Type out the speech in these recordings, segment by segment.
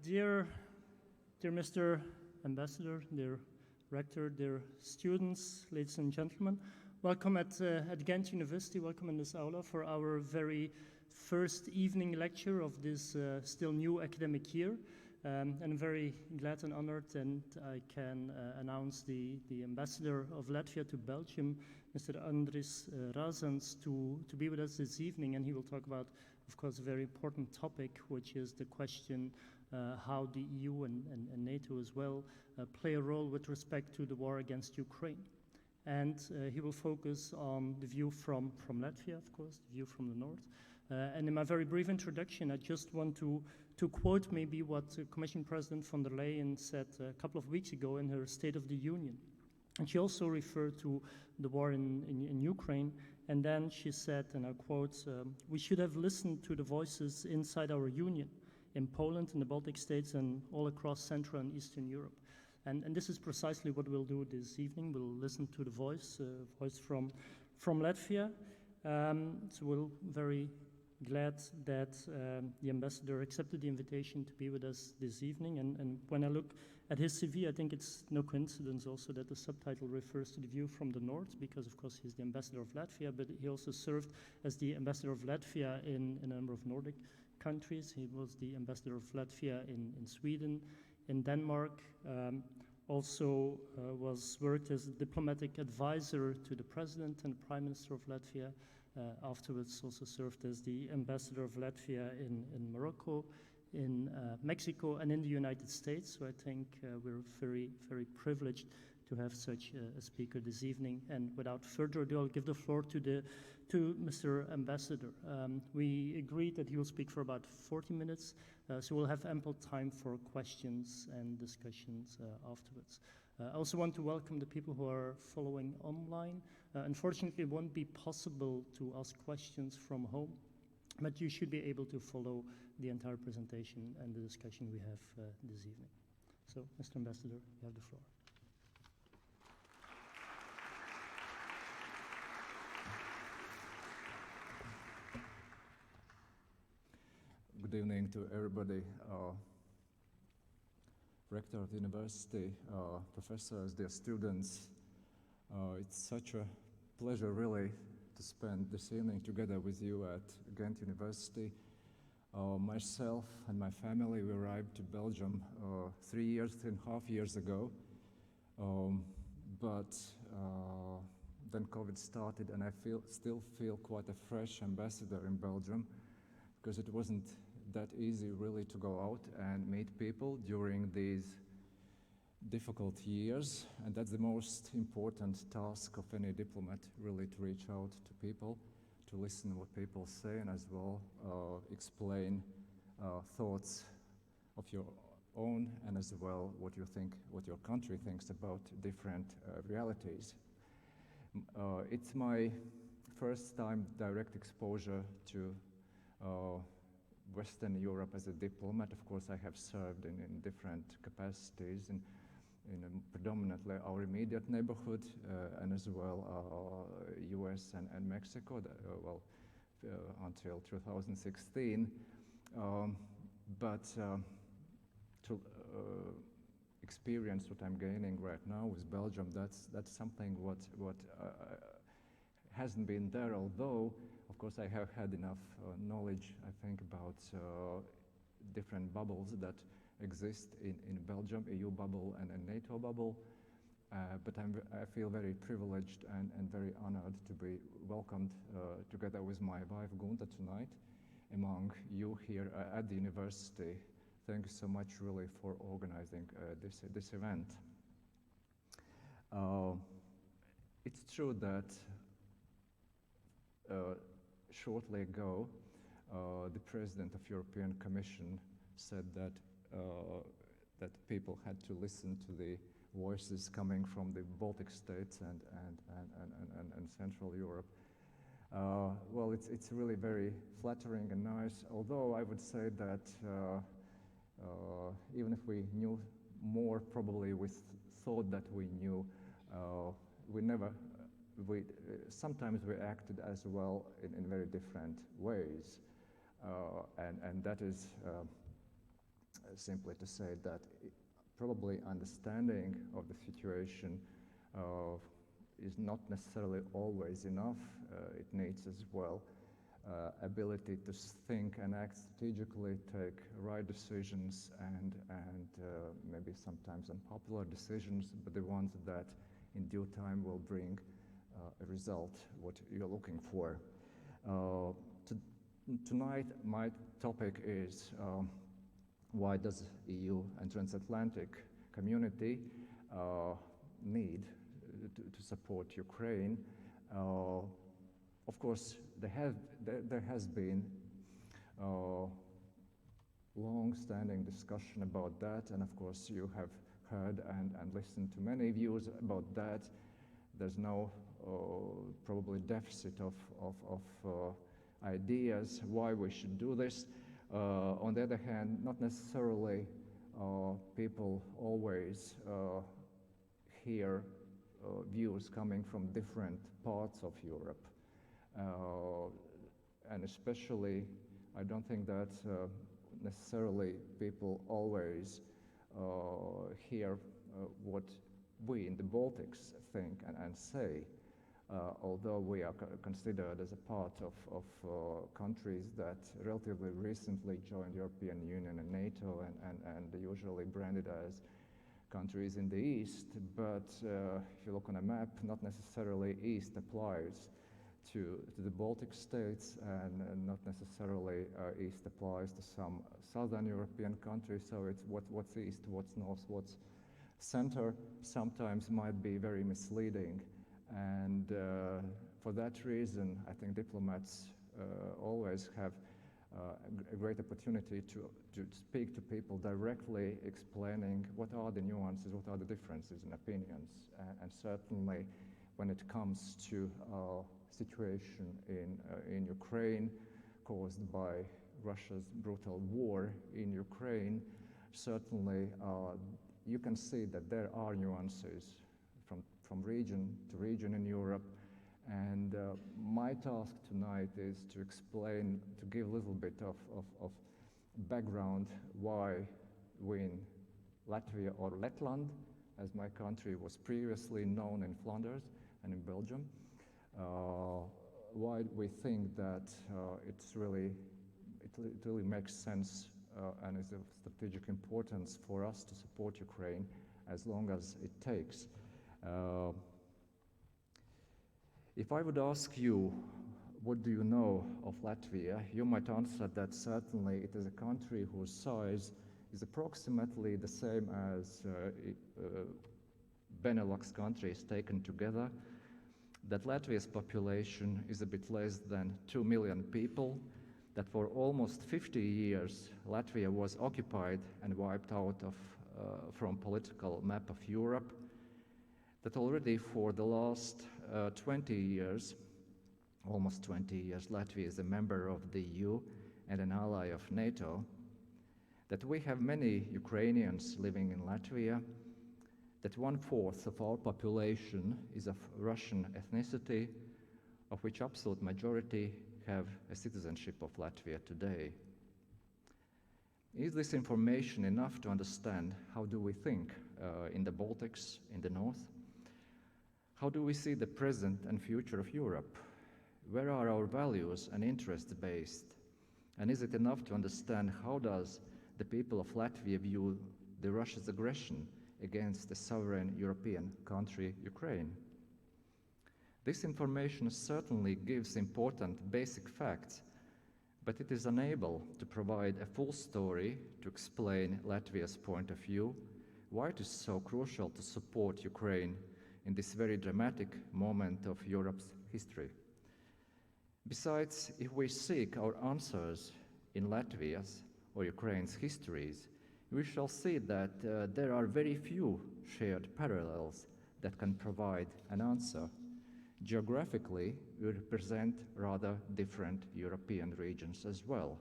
Dear Mr. Ambassador, dear Rector, dear students, ladies and gentlemen, welcome at Ghent University, welcome in this aula for our very first evening lecture of this still new academic year. And I'm very glad and honored that I can announce the Ambassador of Latvia to Belgium, Mr. Andris Razāns, to be with us this evening, and he will talk about, of course, a very important topic, which is the question how the EU and NATO as well play a role with respect to the war against Ukraine. And he will focus on the view from Latvia, of course, the view from the north. And in my very brief introduction, I just want to quote maybe what Commission President von der Leyen said a couple of weeks ago in her State of the Union. And she also referred to the war in Ukraine. And then she said, and I quote, we should have listened to the voices inside our union, in Poland, in the Baltic states, and all across Central and Eastern Europe. And this is precisely what we'll do this evening. We'll listen to the voice from Latvia. So we're very glad that the ambassador accepted the invitation to be with us this evening. And when I look at his CV, I think it's no coincidence also that the subtitle refers to the view from the north, because of course he's the ambassador of Latvia, but he also served as the ambassador of Latvia in a number of Nordic countries. He was the ambassador of Latvia in Sweden, in Denmark, also worked as a diplomatic advisor to the president and prime minister of Latvia. Afterwards also served as the ambassador of Latvia in Morocco, in Mexico, and in the United States. So I think we're very, very privileged to have such a speaker this evening. And without further ado, I'll give the floor to Mr. Ambassador. We agreed that he will speak for about 40 minutes, so we'll have ample time for questions and discussions afterwards. I also want to welcome the people who are following online. Unfortunately, it won't be possible to ask questions from home, but you should be able to follow the entire presentation and the discussion we have this evening. So, Mr. Ambassador, you have the floor. Good evening to everybody. Rector of the university, professors, dear students. It's such a pleasure really to spend this evening together with you at Ghent University. Myself and my family, we arrived to Belgium 3.5 years ago. But then COVID started, and I still feel quite a fresh ambassador in Belgium, because it wasn't that easy really to go out and meet people during these difficult years, and that's the most important task of any diplomat, really, to reach out to people, to listen what people say, and as well explain thoughts of your own, and as well what you think, what your country thinks about different realities. It's my first time direct exposure to Western Europe as a diplomat. Of course, I have served in different capacities in predominantly our immediate neighborhood, and as well US and Mexico, until 2016. But to experience what I'm gaining right now with Belgium, that's something what hasn't been there, although of course I have had enough knowledge, I think, about different bubbles that exist in Belgium, EU bubble and a NATO bubble. But I feel very privileged and very honored to be welcomed together with my wife Gunta tonight among you here at the university. Thank you so much really for organizing this event. It's true that shortly ago, the President of European Commission said that people had to listen to the voices coming from the Baltic states and Central Europe. Well, it's really very flattering and nice, although I would say that even if we knew more, probably we thought that we knew, sometimes we acted as well in very different ways. And that is simply to say that probably understanding of the situation is not necessarily always enough. It needs as well ability to think and act strategically, take right decisions, and maybe sometimes unpopular decisions, but the ones that in due time will bring a result, what you're looking for. Tonight, my topic is why does EU and transatlantic community need to support Ukraine? Of course, there has been long-standing discussion about that, and of course you have heard and listened to many views about that. There's no probably deficit of ideas why we should do this. On the other hand, not necessarily people always hear views coming from different parts of Europe. And especially, I don't think that necessarily people always hear what we in the Baltics think and say, although we are considered as a part of countries that relatively recently joined European Union and NATO and usually branded as countries in the East, but if you look on a map, not necessarily East applies to the Baltic states, and not necessarily East applies to some Southern European countries, so it's what's East, what's North, what's Center sometimes might be very misleading, and for that reason, I think diplomats always have a great opportunity to speak to people directly, explaining what are the nuances, what are the differences in opinions, and certainly when it comes to situation in Ukraine caused by Russia's brutal war in Ukraine, certainly you can see that there are nuances from region to region in Europe. And my task tonight is to explain, to give a little bit of background why we in Latvia, or Letland, as my country was previously known in Flanders and in Belgium, why we think that it really makes sense and is of strategic importance for us to support Ukraine as long as it takes. If I would ask you, what do you know of Latvia, you might answer that certainly it is a country whose size is approximately the same as Benelux countries taken together, that Latvia's population is a bit less than 2 million people, that for almost 50 years Latvia was occupied and wiped out from political map of Europe, that already for the last 20 years, almost 20 years, Latvia is a member of the EU and an ally of NATO, that we have many Ukrainians living in Latvia, that 1/4 of our population is of Russian ethnicity, of which absolute majority have a citizenship of Latvia today. Is this information enough to understand how do we think in the Baltics, in the north? How do we see the present and future of Europe? Where are our values and interests based? And is it enough to understand how does the people of Latvia view the Russia's aggression against the sovereign European country, Ukraine? This information certainly gives important basic facts, but it is unable to provide a full story to explain Latvia's point of view, why it is so crucial to support Ukraine in this very dramatic moment of Europe's history. Besides, if we seek our answers in Latvia's or Ukraine's histories, we shall see that there are very few shared parallels that can provide an answer. Geographically, we represent rather different European regions as well.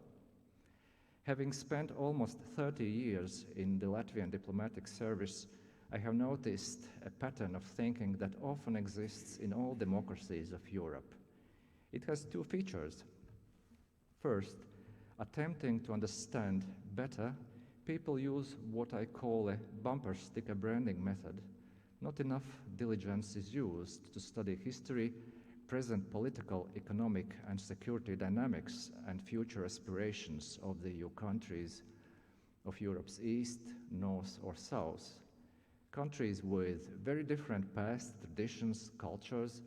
Having spent almost 30 years in the Latvian diplomatic service, I have noticed a pattern of thinking that often exists in all democracies of Europe. It has two features. First, attempting to understand better people use what I call a bumper sticker branding method. Not enough diligence is used to study history, present political, economic, and security dynamics, and future aspirations of the EU countries of Europe's East, North, or South. Countries with very different past, traditions, cultures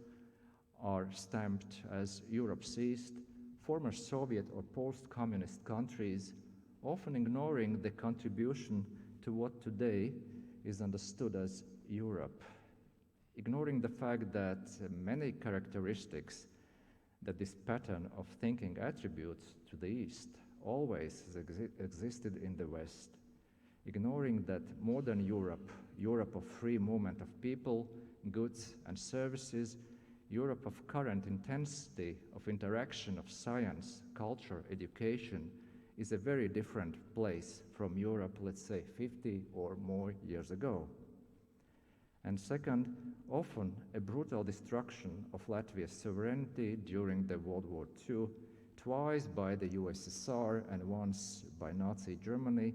are stamped as Europe's East, former Soviet or post-communist countries, often ignoring the contribution to what today is understood as Europe, ignoring the fact that many characteristics that this pattern of thinking attributes to the East always existed in the West, ignoring that modern Europe, Europe of free movement of people, goods and services, Europe of current intensity of interaction of science, culture, education, is a very different place from Europe, let's say 50 or more years ago. And second, often a brutal destruction of Latvia's sovereignty during the World War II, twice by the USSR and once by Nazi Germany,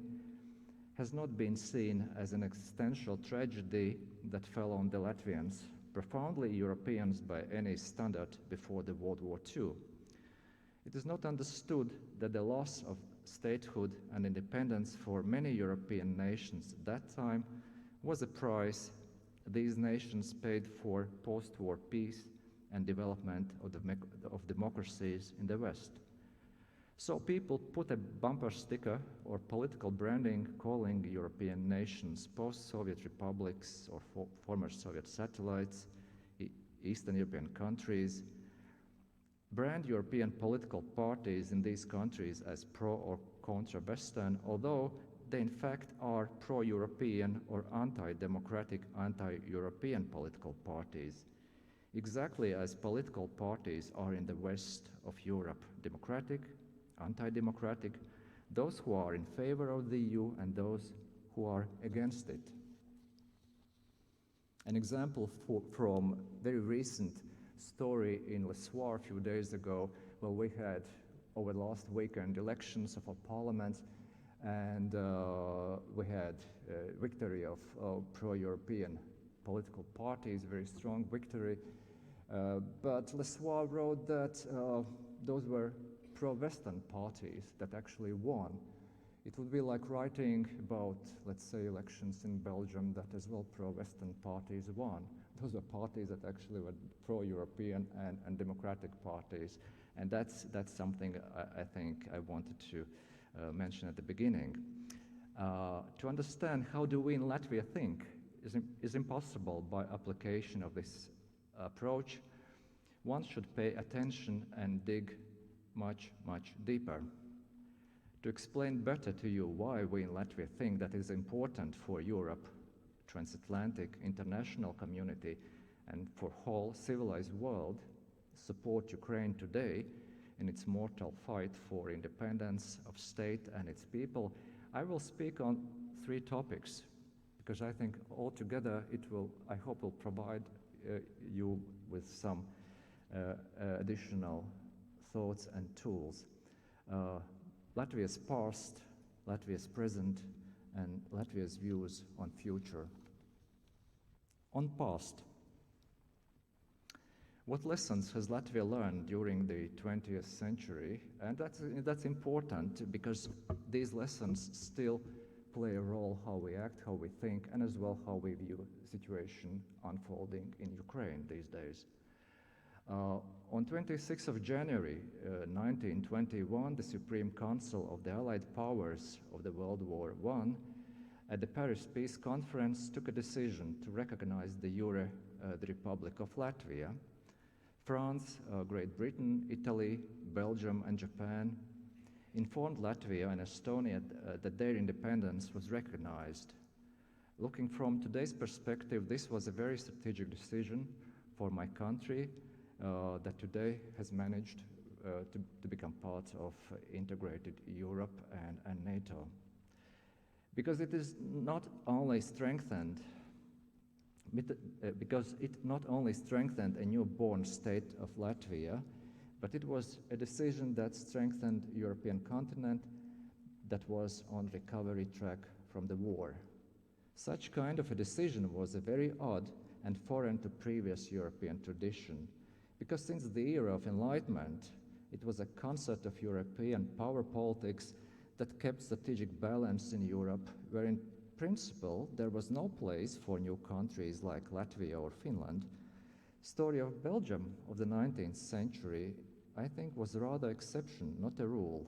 has not been seen as an existential tragedy that fell on the Latvians, profoundly Europeans by any standard before the World War II. It is not understood that the loss of statehood and independence for many European nations at that time was a price these nations paid for post-war peace and development of democracies in the West. So people put a bumper sticker or political branding calling European nations post-Soviet republics or former Soviet satellites, Eastern European countries, brand European political parties in these countries as pro or contra-Western, although they in fact are pro-European or anti-democratic, anti-European political parties, exactly as political parties are in the West of Europe, democratic, anti-democratic, those who are in favor of the EU and those who are against it. An example from very recent story in Elsuwege a few days ago, well, we had over the last weekend elections of our parliament, and we had victory of pro-European political parties, very strong victory. But Elsuwege wrote that those were pro-Western parties that actually won. It would be like writing about, let's say, elections in Belgium that as well pro-Western parties won. Those were parties that actually were pro-European and democratic parties. And that's something I think I wanted to mention at the beginning. To understand how do we in Latvia think is impossible by application of this approach. One should pay attention and dig much, much deeper. To explain better to you why we in Latvia think that is important for Europe, transatlantic international community, and for whole civilized world, support Ukraine today in its mortal fight for independence of state and its people, I will speak on 3 topics, because I think altogether it will, I hope, will provide you with some additional thoughts and tools. Latvia's past, Latvia's present, and Latvia's views on future. On past, what lessons has Latvia learned during the 20th century? And that's important because these lessons still play a role how we act, how we think, and as well how we view the situation unfolding in Ukraine these days. On 26th of January 1921, the Supreme Council of the Allied Powers of the World War I at the Paris Peace Conference took a decision to recognize de jure the Republic of Latvia. France, Great Britain, Italy, Belgium, and Japan informed Latvia and Estonia that their independence was recognized. Looking from today's perspective, this was a very strategic decision for my country that today has managed to become part of integrated Europe and NATO. Because it is not only strengthened because it not only strengthened a newborn state of Latvia, but it was a decision that strengthened European continent, that was on recovery track from the war. Such kind of a decision was a very odd and foreign to previous European tradition, because since the era of Enlightenment, it was a concept of European power politics that kept strategic balance in Europe, where in principle there was no place for new countries like Latvia or Finland. Story of Belgium of the 19th century, I think, was rather exception, not a rule.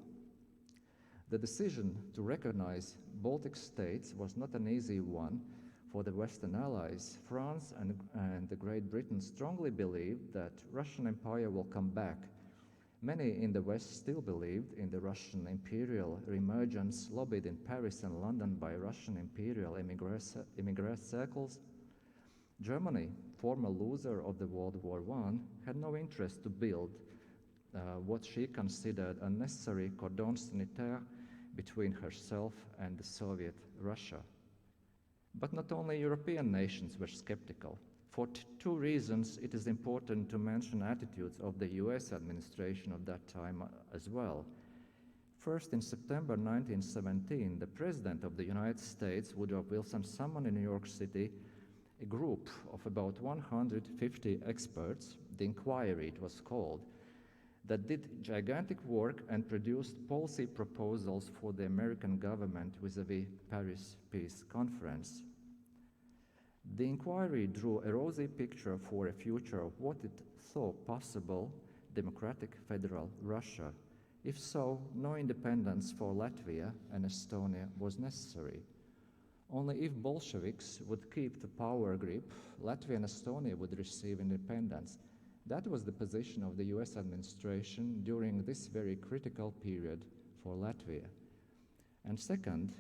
The decision to recognize Baltic states was not an easy one for the Western allies. France and the Great Britain strongly believed that Russian Empire will come back. Many in the West still believed in the Russian imperial reemergence, lobbied in Paris and London by Russian imperial emigre circles. Germany, former loser of the World War I, had no interest to build what she considered a necessary cordon sanitaire between herself and the Soviet Russia. But not only European nations were skeptical. For two reasons, it is important to mention attitudes of the US administration of that time as well. First, in September 1917, the President of the United States, Woodrow Wilson, summoned in New York City a group of about 150 experts, the Inquiry it was called, that did gigantic work and produced policy proposals for the American government vis-à-vis Paris Peace Conference. The Inquiry drew a rosy picture for a future of what it thought possible democratic federal Russia. If so, no independence for Latvia and Estonia was necessary. Only if Bolsheviks would keep the power grip, Latvia and Estonia would receive independence. That was the position of the US administration during this very critical period for Latvia. And second,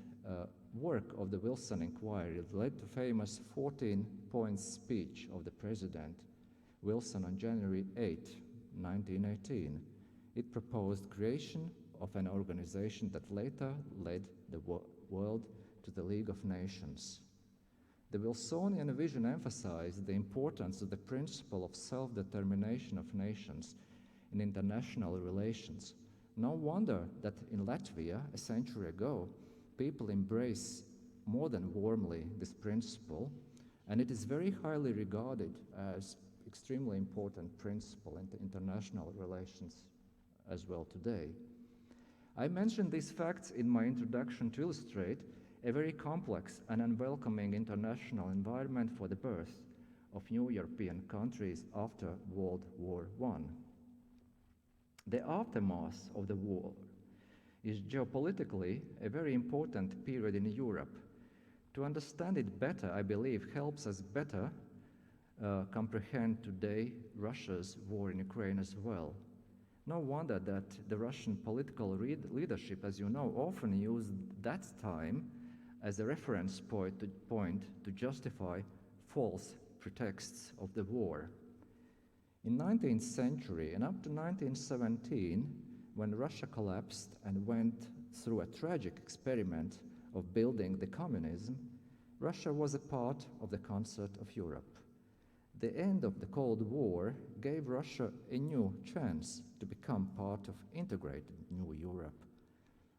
work of the Wilson Inquiry led to famous 14-point speech of the President Wilson on January 8, 1918. It proposed creation of an organization that later led the world to the League of Nations. The Wilsonian vision emphasized the importance of the principle of self-determination of nations in international relations. No wonder that in Latvia, a century ago, people embrace more than warmly this principle, and it is very highly regarded as extremely important principle in international relations as well today. I mentioned these facts in my introduction to illustrate a very complex and unwelcoming international environment for the birth of new European countries after World War I. The aftermath of the war is geopolitically a very important period in Europe. To understand it better, I believe, helps us better comprehend today Russia's war in Ukraine as well. No wonder that the Russian political leadership, as you know, often used that time as a reference point to justify false pretexts of the war. In 19th century and up to 1917, when Russia collapsed and went through a tragic experiment of building the communism, Russia was a part of the concert of Europe. The end of the Cold War gave Russia a new chance to become part of integrated new Europe,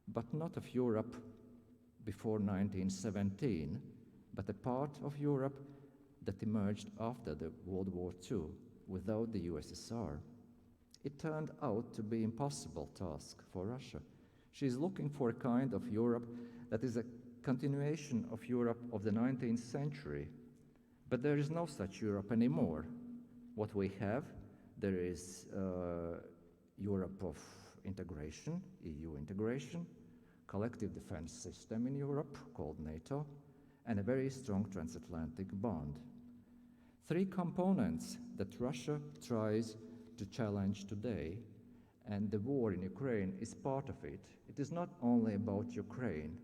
but not of Europe before 1917, but a part of Europe that emerged after the World War II without the USSR. It turned out to be an impossible task for Russia. She is looking for a kind of Europe that is a continuation of Europe of the 19th century. But there is no such Europe anymore. What we have, there is Europe of integration, EU integration, collective defense system in Europe called NATO, and a very strong transatlantic bond. Three components that Russia tries to challenge today, and the war in Ukraine is part of it. It is not only about Ukraine,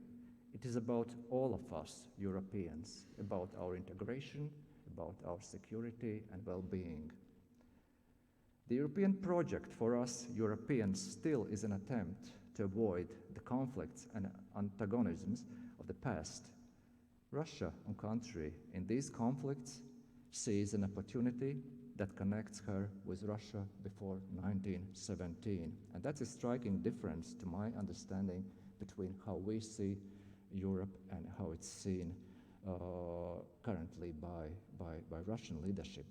it is about all of us Europeans, about our integration, about our security and well-being. The European project for us Europeans still is an attempt to avoid the conflicts and antagonisms of the past. Russia, on the contrary, in these conflicts sees an opportunity that connects her with Russia before 1917. And that's a striking difference, to my understanding, between how we see Europe and how it's seen currently by Russian leadership.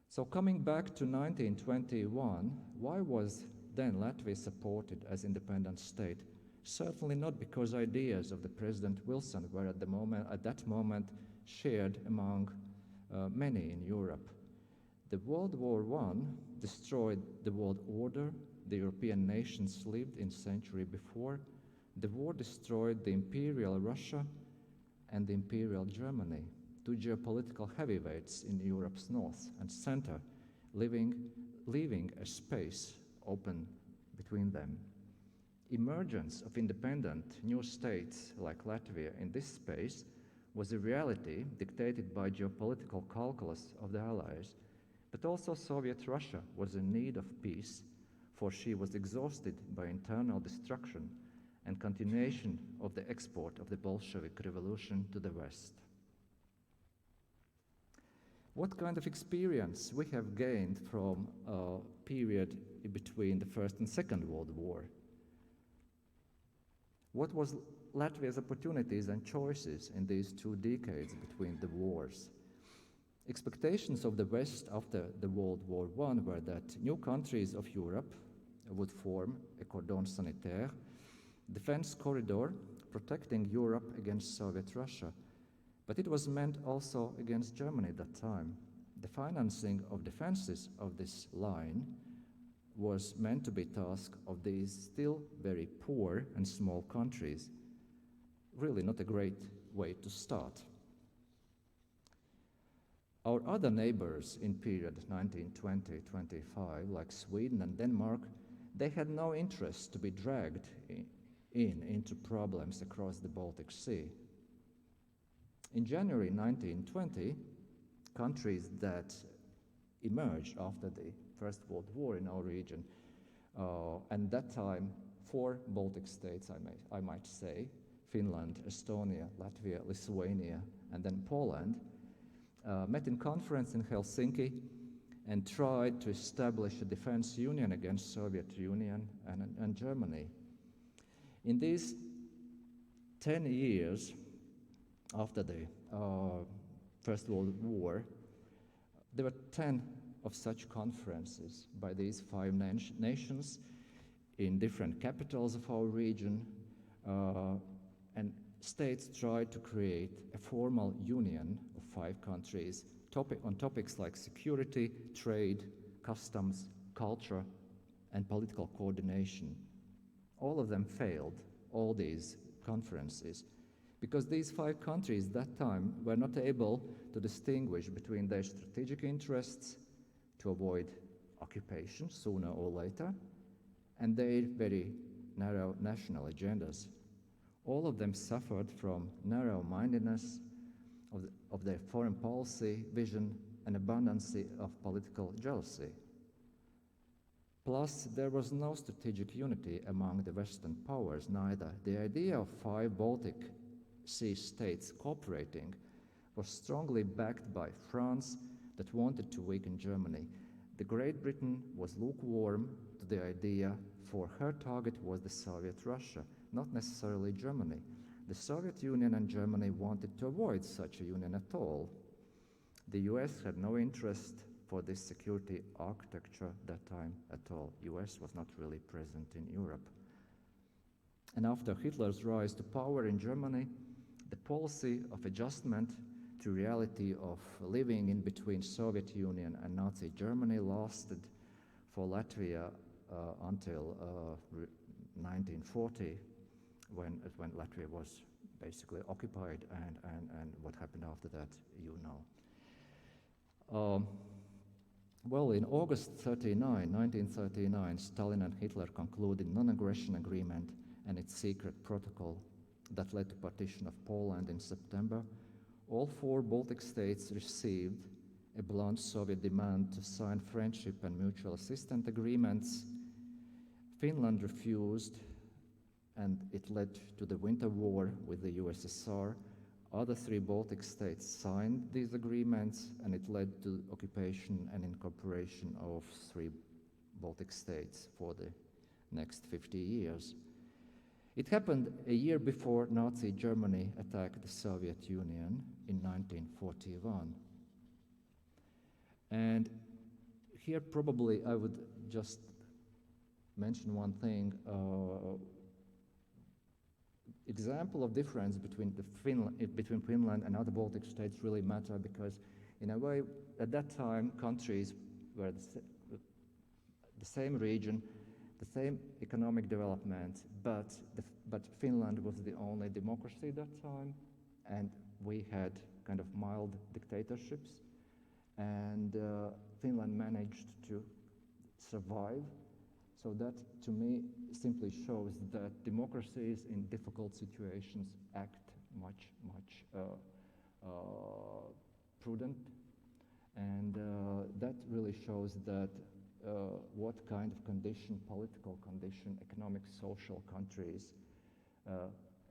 So coming back to 1921, why was then Latvia supported as independent state? Certainly not because ideas of the President Wilson were at that moment shared among many in Europe. The World War I destroyed the world order the European nations lived in century before. The war destroyed the Imperial Russia and the Imperial Germany, two geopolitical heavyweights in Europe's north and center, leaving a space open between them. Emergence of independent new states like Latvia in this space was a reality dictated by geopolitical calculus of the Allies, but also Soviet Russia was in need of peace, for she was exhausted by internal destruction and continuation of the export of the Bolshevik Revolution to the West. What kind of experience we have gained from a period between the First and Second World War? What was Latvia's opportunities and choices in these 2 decades between the wars? Expectations of the West after the World War I were that new countries of Europe would form a cordon sanitaire, defense corridor protecting Europe against Soviet Russia. But it was meant also against Germany at that time. The financing of defenses of this line was meant to be task of these still very poor and small countries. Really not a great way to start. Our other neighbors in period 1920-25, like Sweden and Denmark, they had no interest to be dragged into problems across the Baltic Sea. In January 1920, countries that emerged after the First World War in our region, and that time 4 Baltic states, I might say, Finland, Estonia, Latvia, Lithuania, and then Poland, met in conference in Helsinki and tried to establish a defense union against Soviet Union and Germany. In these 10 years after the First World War, there were 10 of such conferences by these 5 nations in different capitals of our region, and states tried to create a formal union of 5 countries on topics like security, trade, customs, culture, and political coordination. All of them failed, all these conferences, because these 5 countries at that time were not able to distinguish between their strategic interests to avoid occupation sooner or later and their very narrow national agendas. All of them suffered from narrow-mindedness of their foreign policy vision and abundance of political jealousy. Plus, there was no strategic unity among the Western powers, neither. The idea of 5 Baltic Sea states cooperating was strongly backed by France that wanted to weaken Germany. The Great Britain was lukewarm to the idea, for her target was the Soviet Russia, not necessarily Germany. The Soviet Union and Germany wanted to avoid such a union at all. The US had no interest for this security architecture that time at all. US was not really present in Europe. And after Hitler's rise to power in Germany, the policy of adjustment to reality of living in between Soviet Union and Nazi Germany lasted for Latvia until 1940, when Latvia was basically occupied, and what happened after that, you know. Well, in August 1939, Stalin and Hitler concluded non-aggression agreement and its secret protocol that led to partition of Poland in September. All 4 Baltic states received a blunt Soviet demand to sign friendship and mutual assistance agreements. Finland refused, and it led to the Winter War with the USSR. Other 3 Baltic states signed these agreements, and it led to occupation and incorporation of 3 Baltic states for the next 50 years. It happened a year before Nazi Germany attacked the Soviet Union in 1941. And here probably I would just mention one thing. Example of difference between Finland and other Baltic states really matter because in a way at that time countries were the same region, the same economic development, but Finland was the only democracy at that time, and we had kind of mild dictatorships, and Finland managed to survive. So that, to me, simply shows that democracies in difficult situations act much prudent, and that really shows that what kind of condition, political condition, economic, social countries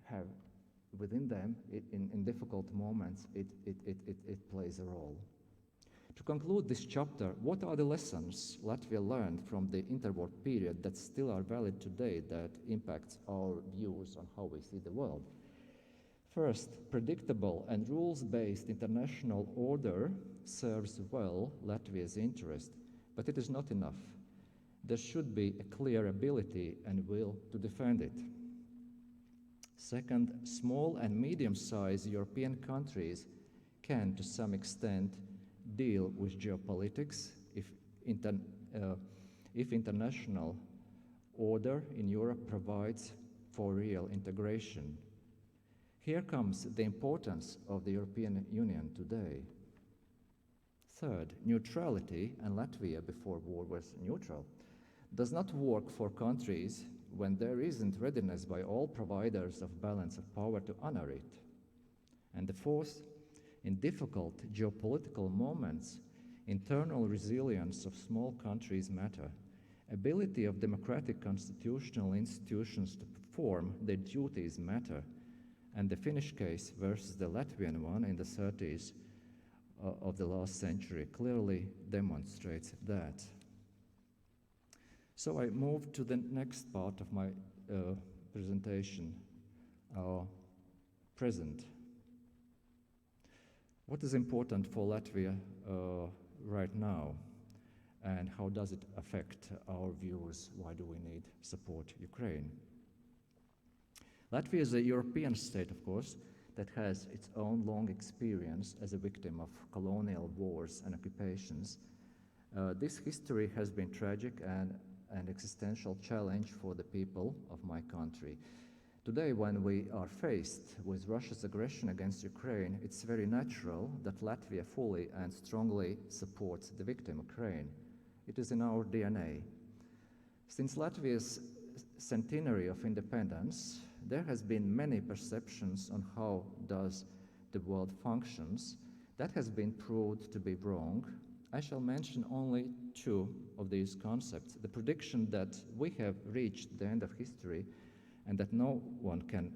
have within them in difficult moments, it plays a role. To conclude this chapter, what are the lessons Latvia learned from the interwar period that still are valid today that impacts our views on how we see the world? First, predictable and rules-based international order serves well Latvia's interest, but it is not enough. There should be a clear ability and will to defend it. Second, small and medium-sized European countries can, to some extent, deal with geopolitics if international order in Europe provides for real integration. Here comes the importance of the European Union today. Third, neutrality, and Latvia before war was neutral, does not work for countries when there isn't readiness by all providers of balance of power to honor it. And the fourth, in difficult geopolitical moments, internal resilience of small countries matter. Ability of democratic constitutional institutions to perform their duties matter. And the Finnish case versus the Latvian one in the 30s of the last century clearly demonstrates that. So I move to the next part of my presentation, present. What is important for Latvia right now, and how does it affect our views? Why do we need support Ukraine? Latvia is a European state, of course, that has its own long experience as a victim of colonial wars and occupations. This history has been tragic and an existential challenge for the people of my country. Today, when we are faced with Russia's aggression against Ukraine, it's very natural that Latvia fully and strongly supports the victim, Ukraine. It is in our DNA. Since Latvia's centenary of independence, there has been many perceptions on how does the world functions. That has been proved to be wrong. I shall mention only two of these concepts. The prediction that we have reached the end of history and that no one can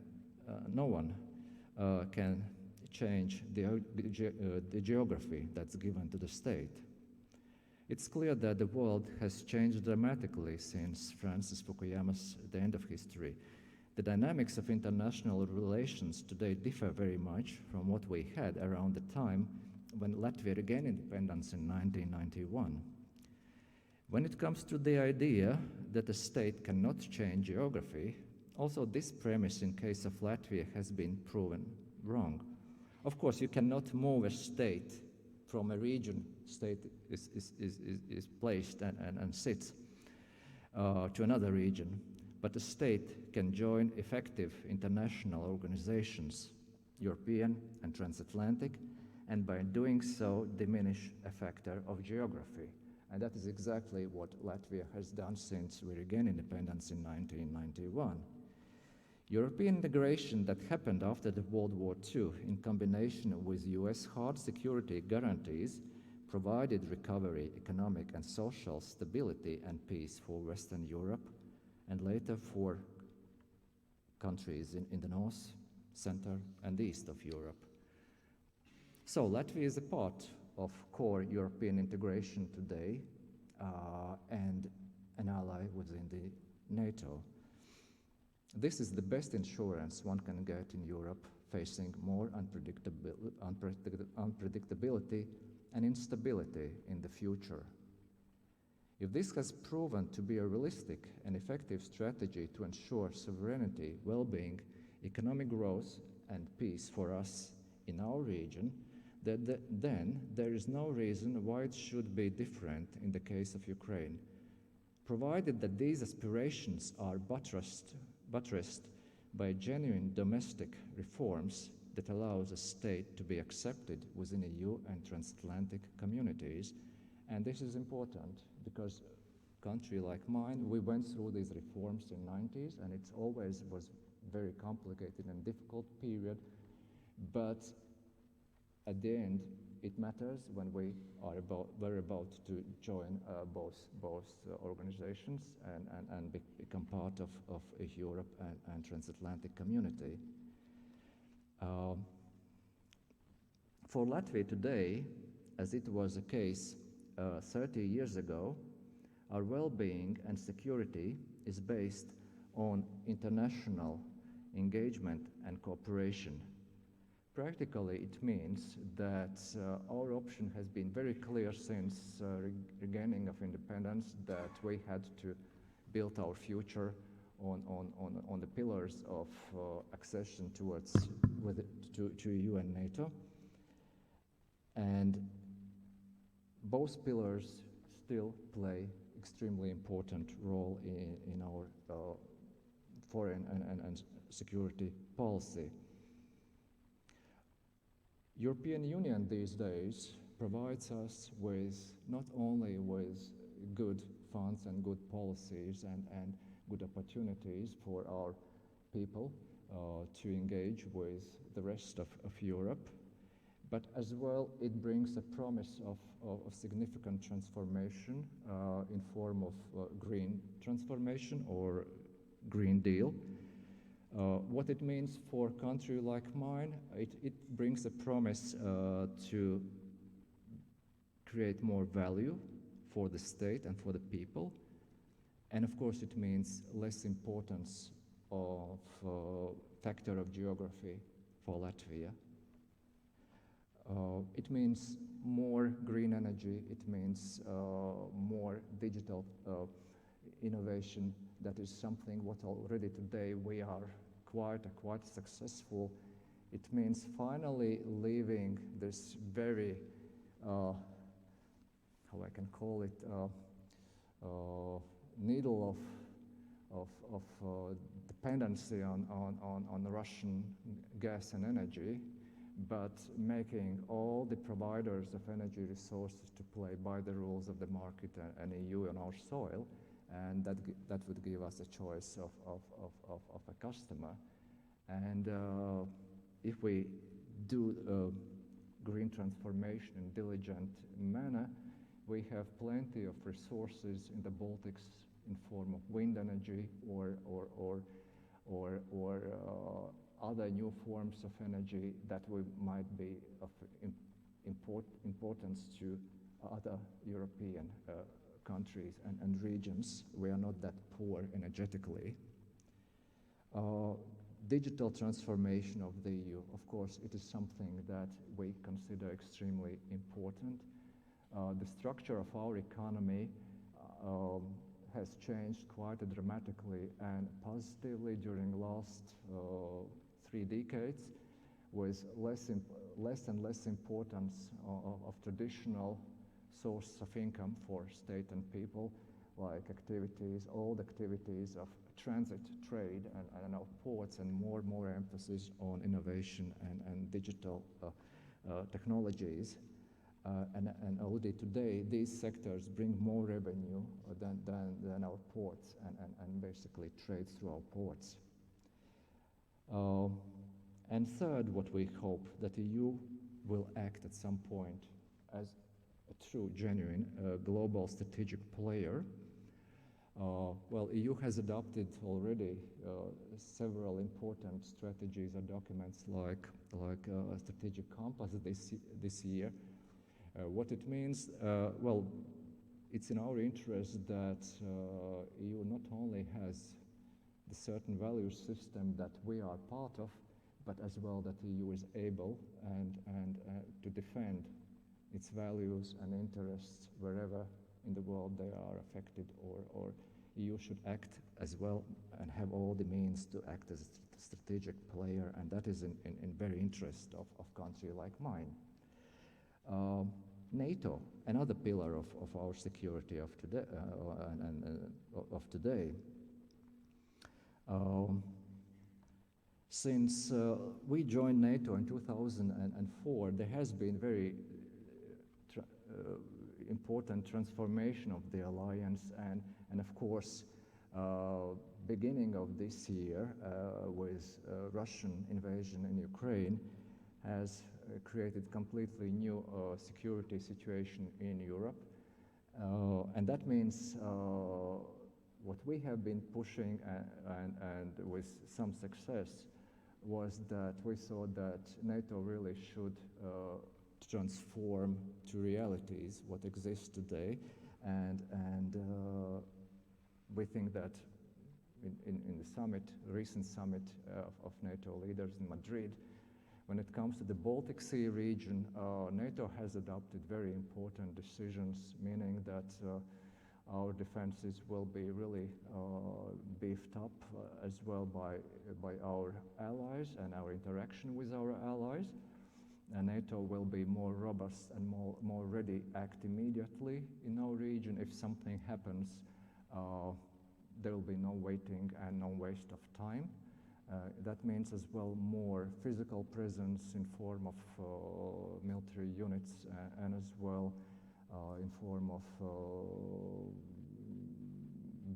change the geography that's given to the state. It's clear that the world has changed dramatically since Francis Fukuyama's The End of History. The dynamics of international relations today differ very much from what we had around the time when Latvia regained independence in 1991. When it comes to the idea that a state cannot change geography, also this premise in case of Latvia has been proven wrong. Of course, you cannot move a state from a region state is placed and sits to another region, but a state can join effective international organizations, European and transatlantic, and by doing so diminish a factor of geography. And that is exactly what Latvia has done since we regained independence in 1991. European integration that happened after the World War II in combination with US hard security guarantees provided recovery, economic and social stability and peace for Western Europe and later for countries in the north, center and east of Europe. So Latvia is a part of core European integration today and an ally within the NATO. This is the best insurance one can get in Europe, facing more unpredictability and instability in the future. If this has proven to be a realistic and effective strategy to ensure sovereignty, well-being, economic growth, and peace for us in our region, then there is no reason why it should be different in the case of Ukraine, provided that these aspirations are buttressed by genuine domestic reforms that allows a state to be accepted within EU and transatlantic communities. And this is important because a country like mine, we went through these reforms in the 90s, and it always was very complicated and difficult period, but at the end, it matters when we're about to join both organizations and become part of a Europe and transatlantic community. For Latvia today, as it was the case 30 years ago, our well-being and security is based on international engagement and cooperation. Practically, it means that our option has been very clear since regaining of independence, that we had to build our future on the pillars of accession to EU and NATO. And both pillars still play extremely important role in our foreign and security policy. European Union these days provides us with not only with good funds and good policies and good opportunities for our people to engage with the rest of Europe, but as well it brings a promise of significant transformation in form of green transformation or Green Deal. What it means for a country like mine, it brings a promise to create more value for the state and for the people. And of course it means less importance of factor of geography for Latvia. It means more green energy, it means more digital innovation. That is something what already today we are quite successful. It means finally leaving this very, how I can call it, needle of dependency on Russian gas and energy, but making all the providers of energy resources to play by the rules of the market and EU on our soil. And that would give us a choice of a customer. And if we do green transformation in diligent manner, we have plenty of resources in the Baltics in form of wind energy or other new forms of energy that might be of importance to other European countries and regions. We are not that poor energetically. Digital transformation of the EU, of course, it is something that we consider extremely important. The structure of our economy has changed quite dramatically and positively during the last 3 decades, with less and less importance of traditional source of income for state and people, like old activities of transit, trade, and our ports, and more emphasis on innovation and digital technologies. And already today, these sectors bring more revenue than our ports and basically trade through our ports. And third, what we hope that the EU will act at some point as a true, genuine global strategic player. Well, EU has adopted already several important strategies or documents like a strategic compass this year. What it means, well, it's in our interest that EU not only has the certain value system that we are part of, but as well that the EU is able and to defend its values and interests wherever in the world they are affected, or EU should act as well and have all the means to act as a strategic player, and that is in very interest of country like mine. NATO, another pillar of our security of today, Since we joined NATO in 2004, there has been very important transformation of the alliance, and of course, beginning of this year with Russian invasion in Ukraine has created completely new security situation in Europe, and that means what we have been pushing and with some success was that we saw that NATO really should transform to realities what exists today, and we think that in the summit, recent summit of NATO leaders in Madrid, when it comes to the Baltic Sea region, NATO has adopted very important decisions, meaning that our defenses will be really beefed up as well by our allies and our interaction with our allies. And NATO will be more robust and more ready act immediately in our region. If something happens, there will be no waiting and no waste of time. That means as well more physical presence in form of military units and as well in form of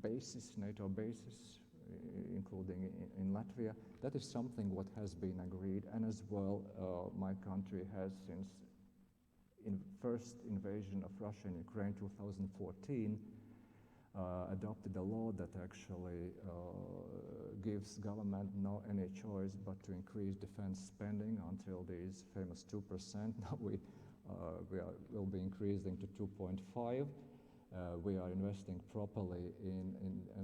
bases, NATO bases, including in Latvia. That is something what has been agreed, and as well my country has since first invasion of Russia in Ukraine 2014 adopted a law that actually gives government no any choice but to increase defense spending until these famous 2%. Now will be increasing to 2.5. We are investing properly in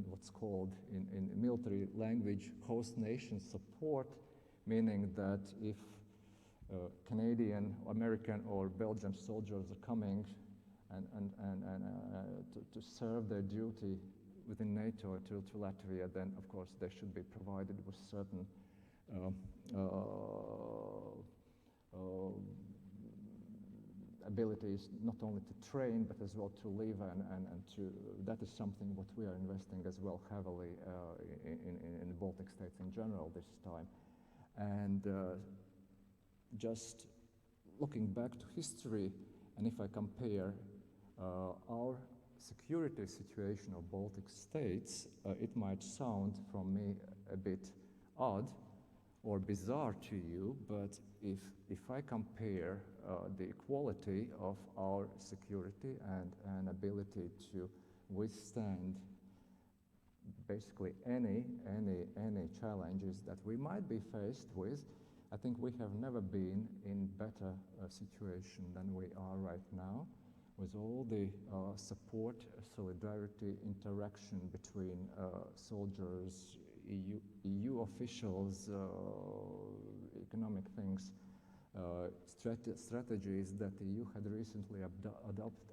what's called in military language host nation support, meaning that if Canadian, American, or Belgian soldiers are coming to serve their duty within NATO to Latvia, then of course they should be provided with certain abilities, not only to train but as well to live and to. That is something what we are investing as well heavily in the Baltic states in general this time. And just looking back to history, and if I compare our security situation of Baltic states, it might sound from me a bit odd or bizarre to you, but if I compare the quality of our security and ability to withstand basically any challenges that we might be faced with, I think we have never been in better situation than we are right now, with all the support, solidarity, interaction between soldiers, EU officials, economic things, strategies that the EU had recently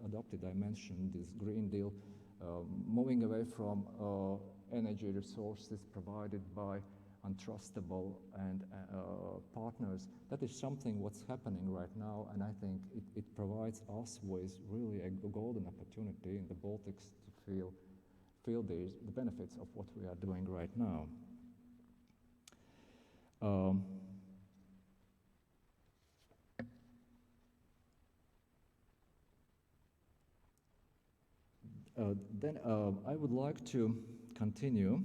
adopted. I mentioned this Green Deal, moving away from energy resources provided by untrustable and partners. That is something what's happening right now, and I think it provides us with really a golden opportunity in the Baltics to feel the benefits of what we are doing right now. Then I would like to continue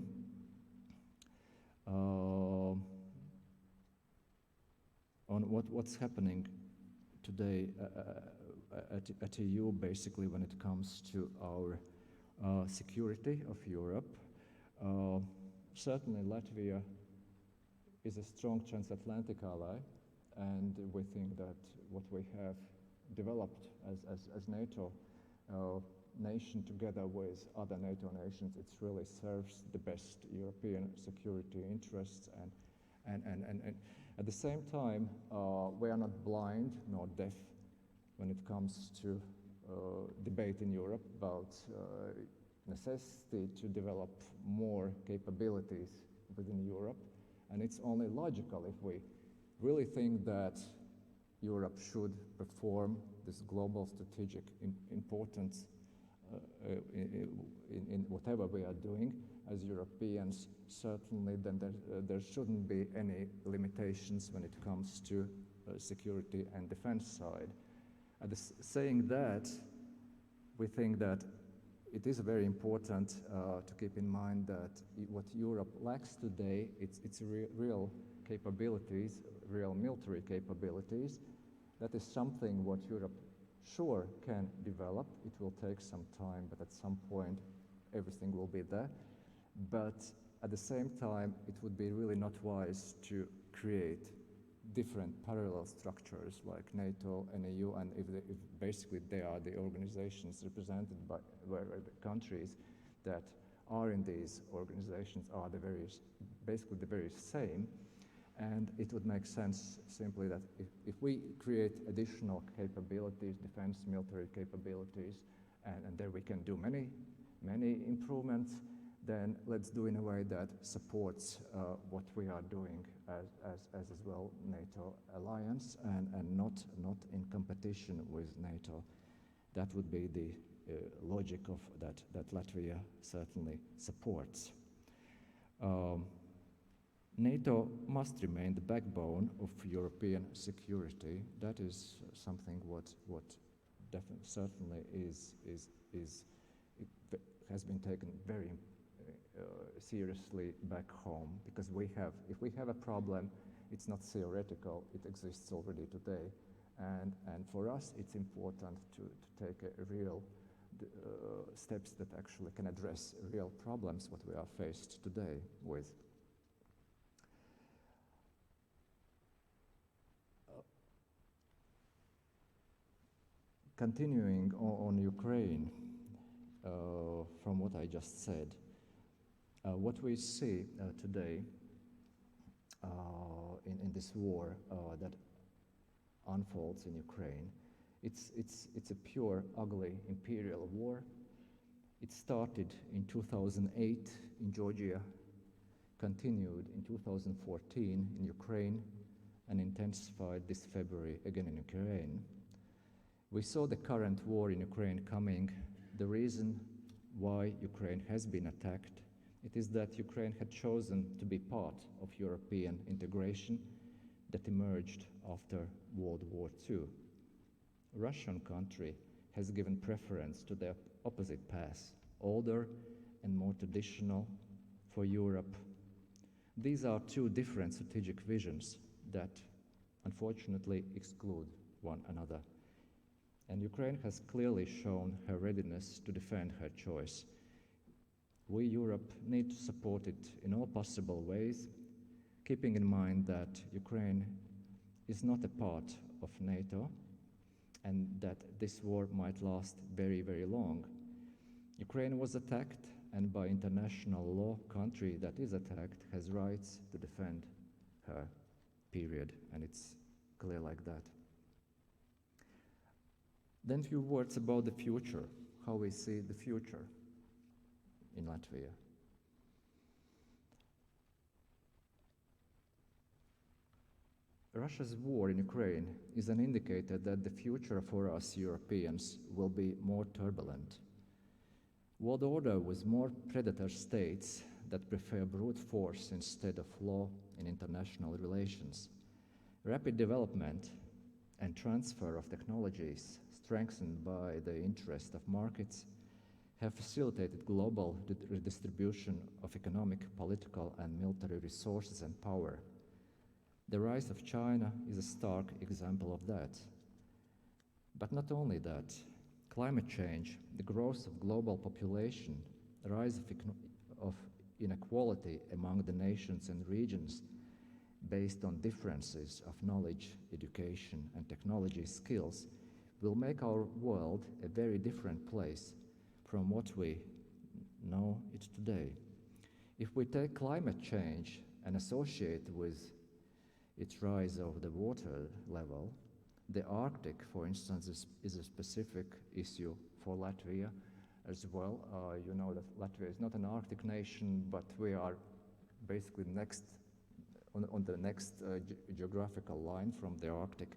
on what's happening today at EU, basically when it comes to our security of Europe. Certainly Latvia is a strong transatlantic ally, and we think that what we have developed as NATO nation together with other NATO nations, it really serves the best European security interests. And at the same time, we are not blind nor deaf when it comes to debate in Europe about necessity to develop more capabilities within Europe. And it's only logical if we really think that Europe should perform this global strategic importance in whatever we are doing as Europeans. Certainly, then there shouldn't be any limitations when it comes to security and defense side. Saying that, we think that it is very important to keep in mind that what Europe lacks today, it's real capabilities, real military capabilities. That is something what Europe sure can develop. It will take some time, but at some point everything will be there. But at the same time, it would be really not wise to create different parallel structures like NATO and EU, and if basically they are the organizations represented by where the countries that are in these organizations are basically the very same. And it would make sense simply that if we create additional capabilities, defense military capabilities, and there we can do many improvements, then let's do in a way that supports what we are doing as well NATO alliance, and not in competition with NATO. That would be the logic of that Latvia certainly supports. NATO must remain the backbone of European security. That is something what certainly has been taken very seriously back home, because if we have a problem, it's not theoretical, it exists already today, and for us it's important to take a real steps that actually can address real problems what we are faced today with. Continuing on Ukraine, from what I just said, what we see today in this war that unfolds in Ukraine, it's a pure, ugly imperial war. It started in 2008 in Georgia, continued in 2014 in Ukraine, and intensified this February again in Ukraine. We saw the current war in Ukraine coming. The reason why Ukraine has been attacked, it is that Ukraine had chosen to be part of European integration that emerged after World War II. A Russian country has given preference to the opposite path, older and more traditional for Europe. These are two different strategic visions that unfortunately exclude one another. And Ukraine has clearly shown her readiness to defend her choice. We, Europe, need to support it in all possible ways, keeping in mind that Ukraine is not a part of NATO and that this war might last very, very long. Ukraine was attacked, and by international law, country that is attacked has rights to defend her, period, and it's clear like that. Then a few words about the future, how we see the future in Latvia. Russia's war in Ukraine is an indicator that the future for us Europeans will be more turbulent. World order with more predator states that prefer brute force instead of law in international relations. Rapid development and transfer of technologies strengthened by the interest of markets have facilitated global redistribution of economic, political, and military resources and power. The rise of China is a stark example of that. But not only that, climate change, the growth of global population, the rise of inequality among the nations and regions based on differences of knowledge, education, and technology skills will make our world a very different place from what we know it today. If we take climate change and associate with its rise of the water level, the Arctic, for instance, is a specific issue for Latvia as well. You know that Latvia is not an Arctic nation, but we are basically on the next geographical line from the Arctic.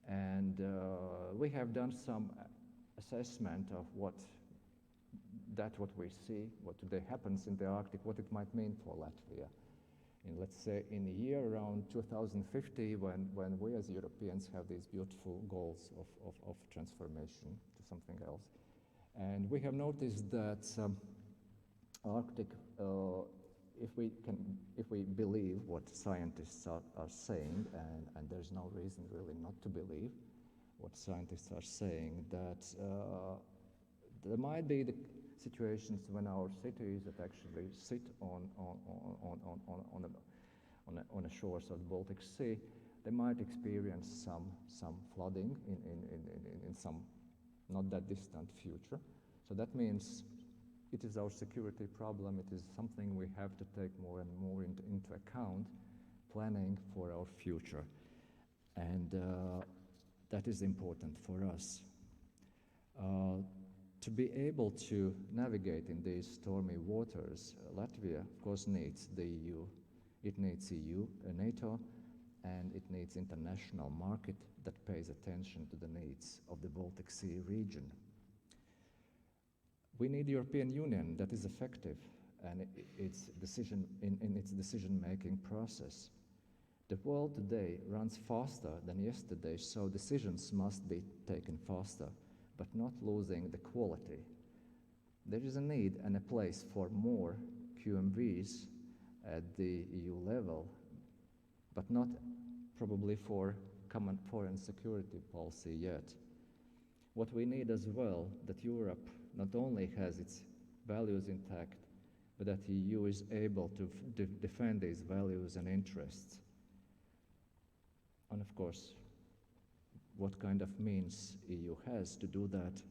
And we have done some assessment of what we see, what today happens in the Arctic, what it might mean for Latvia. Let's say in a year around 2050, when we as Europeans have these beautiful goals of transformation to something else. And we have noticed that Arctic, if we believe what scientists are saying, and there's no reason really not to believe what scientists are saying, that there might be the situations when our cities that actually sit on the shores of the Baltic Sea, they might experience some flooding in some not that distant future. So that means it is our security problem. It is something we have to take more and more into account, planning for our future, and that is important for us. To be able to navigate in these stormy waters, Latvia, of course, needs the EU. It needs EU and NATO, and it needs international market that pays attention to the needs of the Baltic Sea region. We need the European Union that is effective and in its decision-making process. The world today runs faster than yesterday, so decisions must be taken faster, but not losing the quality. There is a need and a place for more QMVs at the EU level, but not probably for common foreign security policy yet. What we need as well, that Europe not only has its values intact, but that the EU is able to defend these values and interests. And of course, what kind of means EU has to do that,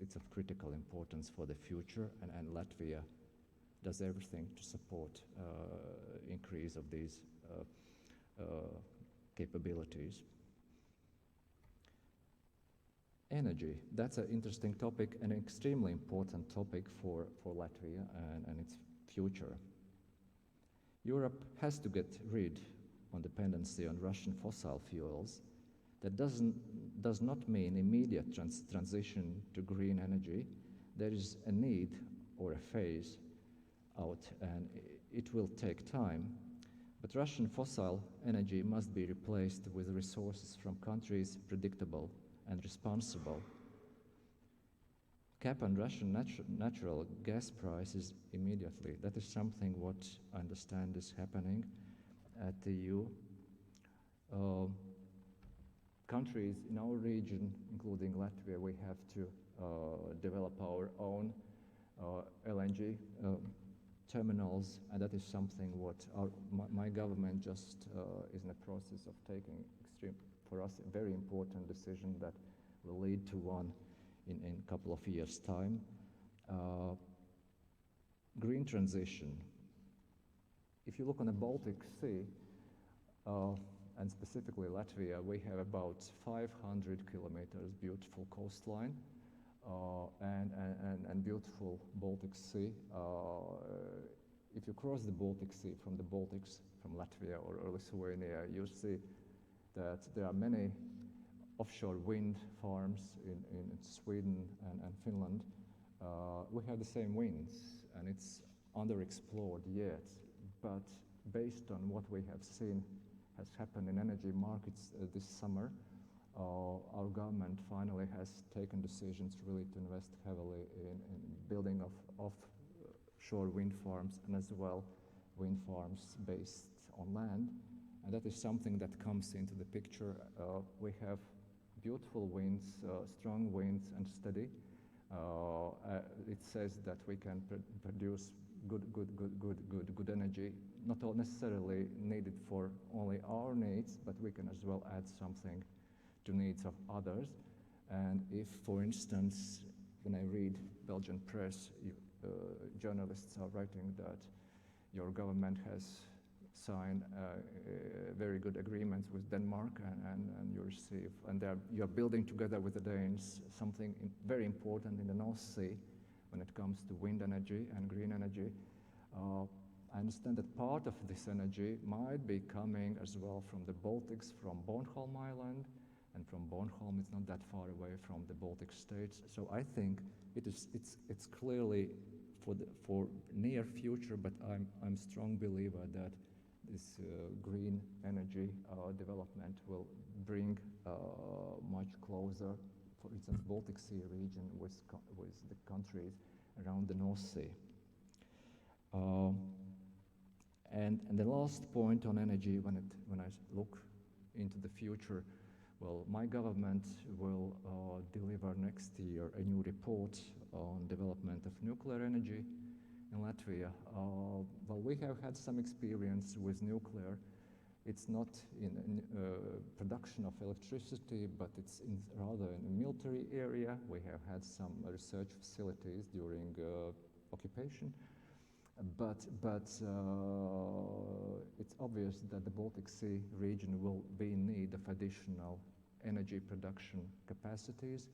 it's of critical importance for the future, and Latvia does everything to support increase of these capabilities. Energy, that's an interesting topic, an extremely important topic for Latvia and its future. Europe has to get rid of dependency on Russian fossil fuels. That does not mean immediate transition to green energy. There is a need or a phase out, and it will take time. But Russian fossil energy must be replaced with resources from countries predictable and responsible. Cap on Russian natural gas prices immediately. That is something what I understand is happening at the EU. Countries in our region, including Latvia, we have to develop our own LNG terminals, and that is something what my government just is in the process of taking for us, a very important decision that will lead to one in a couple of years' time. Green transition. If you look on the Baltic Sea, and specifically Latvia, we have about 500 kilometers beautiful coastline and beautiful Baltic Sea. If you cross the Baltic Sea from the Baltics, from Latvia or Elsuwege, you see that there are many offshore wind farms in Sweden and Finland. We have the same winds, and it's underexplored yet, but based on what we have seen has happened in energy markets this summer, our government finally has taken decisions really to invest heavily in building of offshore wind farms, and as well wind farms based on land. And that is something that comes into the picture. We have beautiful winds, strong winds, and steady. It says that we can produce good energy, not all necessarily needed for only our needs, but we can as well add something to needs of others. And if, for instance, when I read Belgian press, journalists are writing that your government has signed very good agreements with Denmark, and you receive, and you're building together with the Danes something very important in the North Sea when it comes to wind energy and green energy. I understand that part of this energy might be coming as well from the Baltics, from Bornholm Island, and from Bornholm it's not that far away from the Baltic states. So I think it's clearly for near future, but I'm strong believer that this green energy development will bring much closer, for instance, Baltic Sea region with the countries around the North Sea. And the last point on energy, when I look into the future, well, my government will deliver next year a new report on development of nuclear energy in Latvia. Well, we have had some experience with nuclear. It's not in production of electricity, but it's rather in the military area. We have had some research facilities during occupation. But it's obvious that the Baltic Sea region will be in need of additional energy production capacities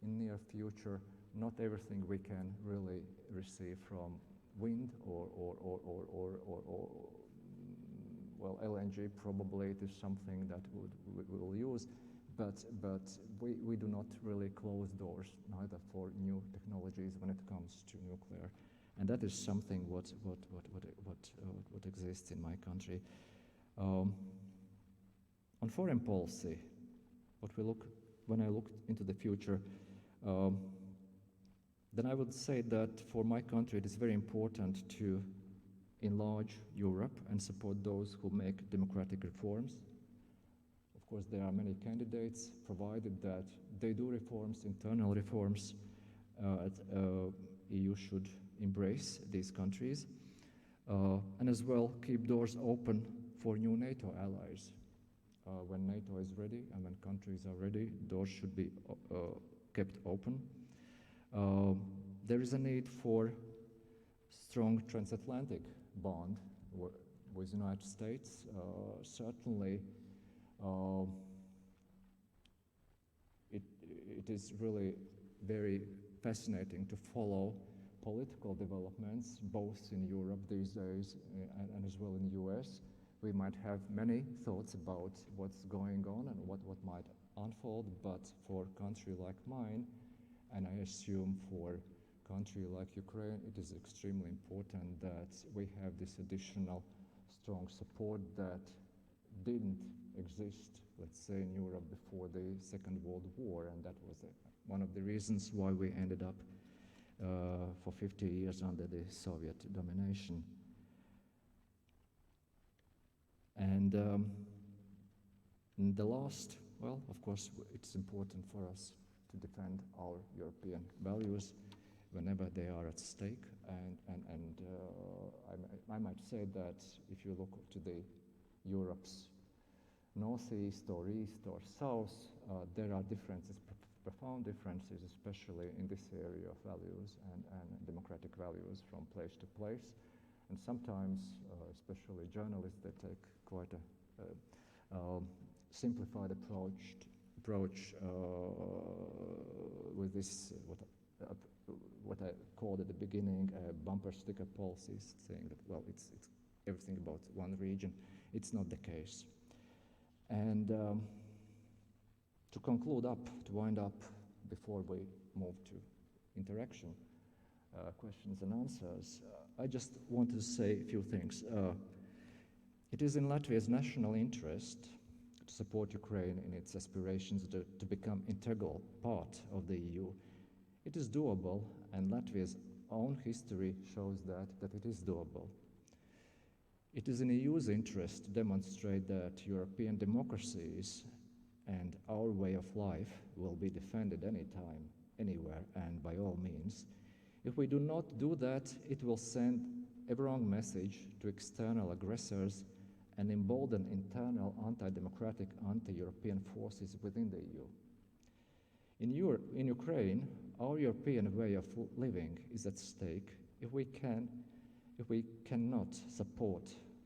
in near future. Not everything we can really receive from wind or well, LNG probably it is something that we will use, but we do not really close doors neither for new technologies when it comes to nuclear. And that is something what exists in my country. On foreign policy, when I look into the future, then I would say that for my country it is very important to enlarge Europe and support those who make democratic reforms. Of course, there are many candidates, provided that they do reforms, internal reforms. EU should embrace these countries, and as well keep doors open for new NATO allies. When NATO is ready and when countries are ready, doors should be kept open. There is a need for strong transatlantic bond with the United States. Certainly, it is really very fascinating to follow political developments, both in Europe these days and as well in the US. We might have many thoughts about what's going on and what might unfold, but for a country like mine, and I assume for a country like Ukraine, it is extremely important that we have this additional strong support that didn't exist, let's say, in Europe before the Second World War, and that was one of the reasons why we ended up for 50 years under the Soviet domination. And the last, well, of course, it's important for us to defend our European values whenever they are at stake. And I might say that if you look to the Europe's northeast or east or south, there are differences, profound differences, especially in this area of values and democratic values from place to place. And sometimes, especially journalists, they take quite a simplified approach with this, what I called at the beginning bumper sticker policies, saying that, well, it's everything about one region. It's not the case. And to conclude up, to wind up, before we move to interaction, questions and answers, I just want to say a few things. It is in Latvia's national interest to support Ukraine in its aspirations to become integral part of the EU. It is doable, and Latvia's own history shows that it is doable. It is in the EU's interest to demonstrate that European democracies and our way of life will be defended anytime, anywhere, and by all means. If we do not do that, it will send a wrong message to external aggressors and embolden internal anti-democratic, anti-European forces within the EU. In Ukraine, our European way of living is at stake if we cannot support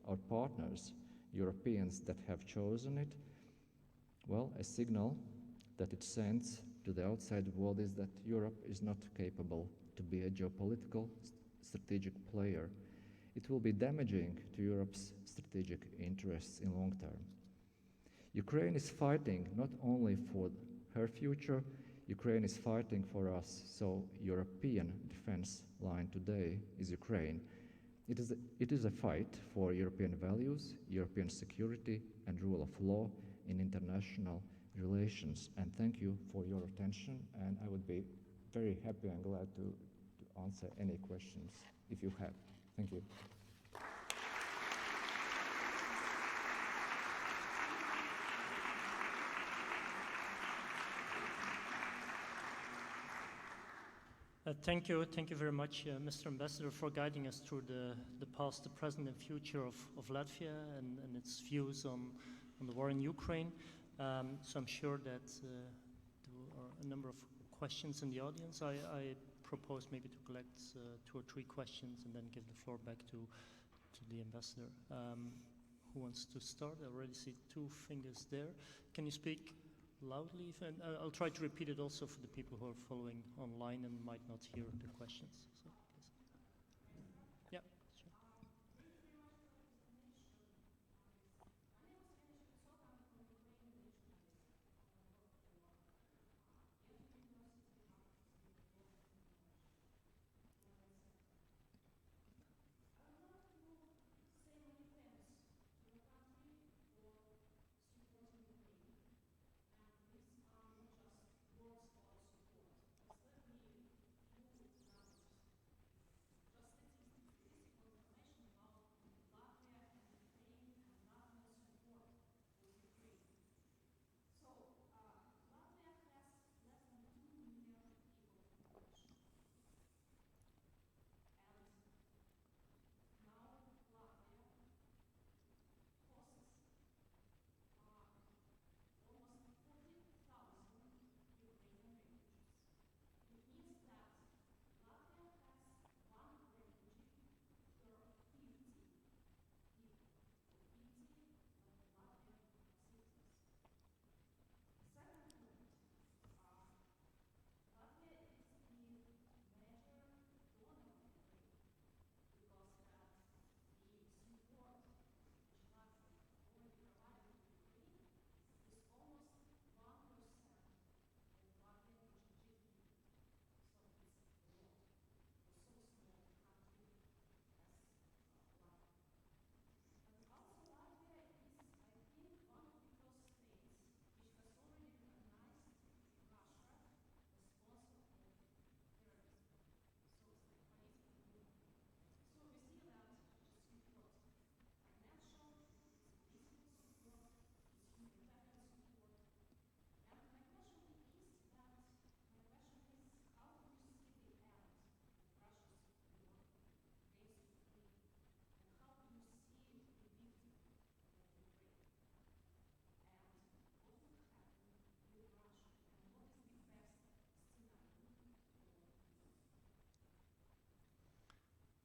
our partners, Europeans that have chosen it. Well, a signal that it sends to the outside world is that Europe is not capable to be a geopolitical strategic player. It will be damaging to Europe's strategic interests in long term. Ukraine is fighting not only for her future, Ukraine is fighting for us, so European defense line today is Ukraine. It is a fight for European values, European security and rule of law in international relations. And thank you for your attention, and I would be very happy and glad to answer any questions if you have. Thank you. Thank you very much, Mr. Ambassador, for guiding us through the past, the present, and future of Latvia and its views on the war in Ukraine. So I'm sure that there are a number of questions in the audience. I propose maybe to collect 2 or 3 questions and then give the floor back to the ambassador. Who wants to start? I already see 2 fingers there. Can you speak loudly? And I'll try to repeat it also for the people who are following online and might not hear the questions. So, please. Yeah, sure.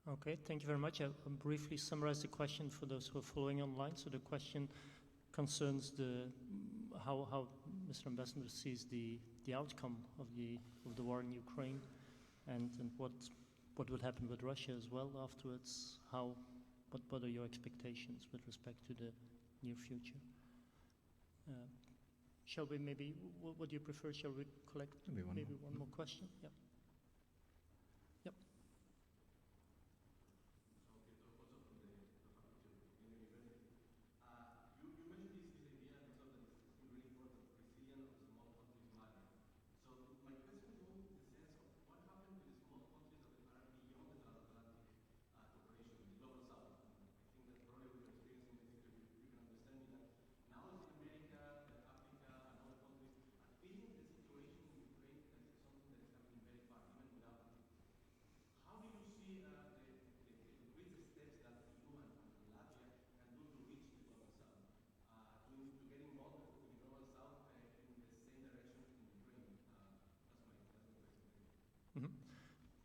Okay, thank you very much. I'll briefly summarize the question for those who are following online. So the question concerns how Mr. Ambassador sees the outcome of the war in Ukraine, and what would happen with Russia as well afterwards. What are your expectations with respect to the near future? Shall we maybe? What do you prefer? Shall we collect maybe one more question? Yeah. Yep.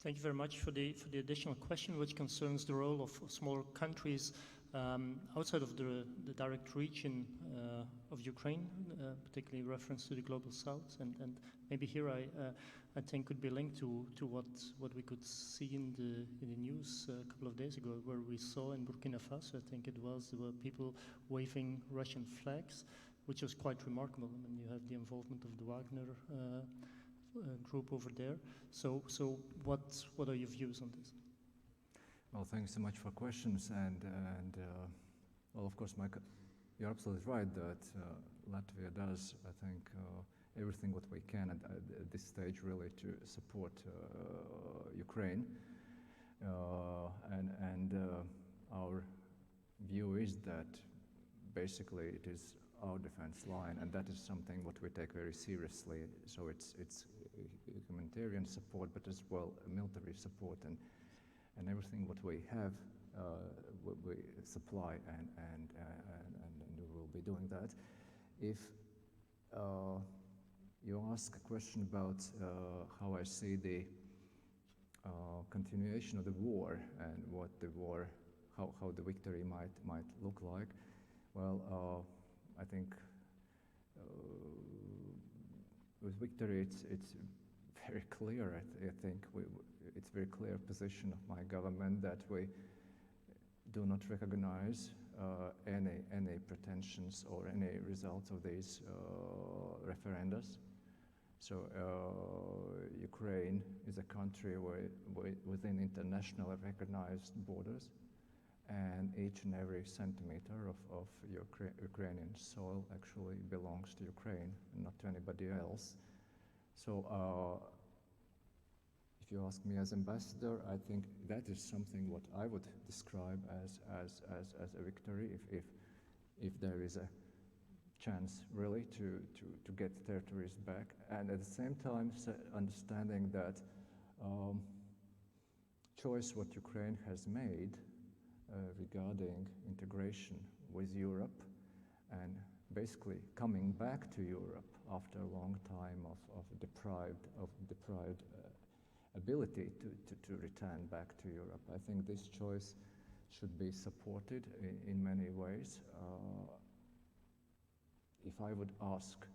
Thank you very much for the additional question, which concerns the role of smaller countries outside of the direct region of Ukraine, particularly in reference to the global south. And maybe here I think could be linked to what we could see in the news a couple of days ago, where we saw in Burkina Faso, I think it was, there were people waving Russian flags, which was quite remarkable. I mean, you have the involvement of the Wagner group over there. So what are your views on this? Well, thanks so much for questions, and well, of course, you're absolutely right that Latvia does, I think, everything what we can at this stage really to support Ukraine, and our view is that basically it is our defense line, and that is something what we take very seriously. So it's humanitarian support, but as well military support, and everything what we have, we supply, and we will be doing that. If you ask a question about how I see the continuation of the war and what the war, how the victory might look like, well, I think with victory it's very clear. I think it's very clear position of my government that we do not recognize any pretensions or any results of these referendums. So Ukraine is a country within internationally recognized borders, and each and every centimeter of Ukrainian soil actually belongs to Ukraine and not to anybody else. So if you ask me as ambassador, I think that is something what I would describe as a victory if there is a chance really to get territories back, and at the same time understanding that choice what Ukraine has made regarding integration with Europe and basically coming back to Europe after a long time of deprived ability to return back to Europe. I think this choice should be supported in many ways. If I would ask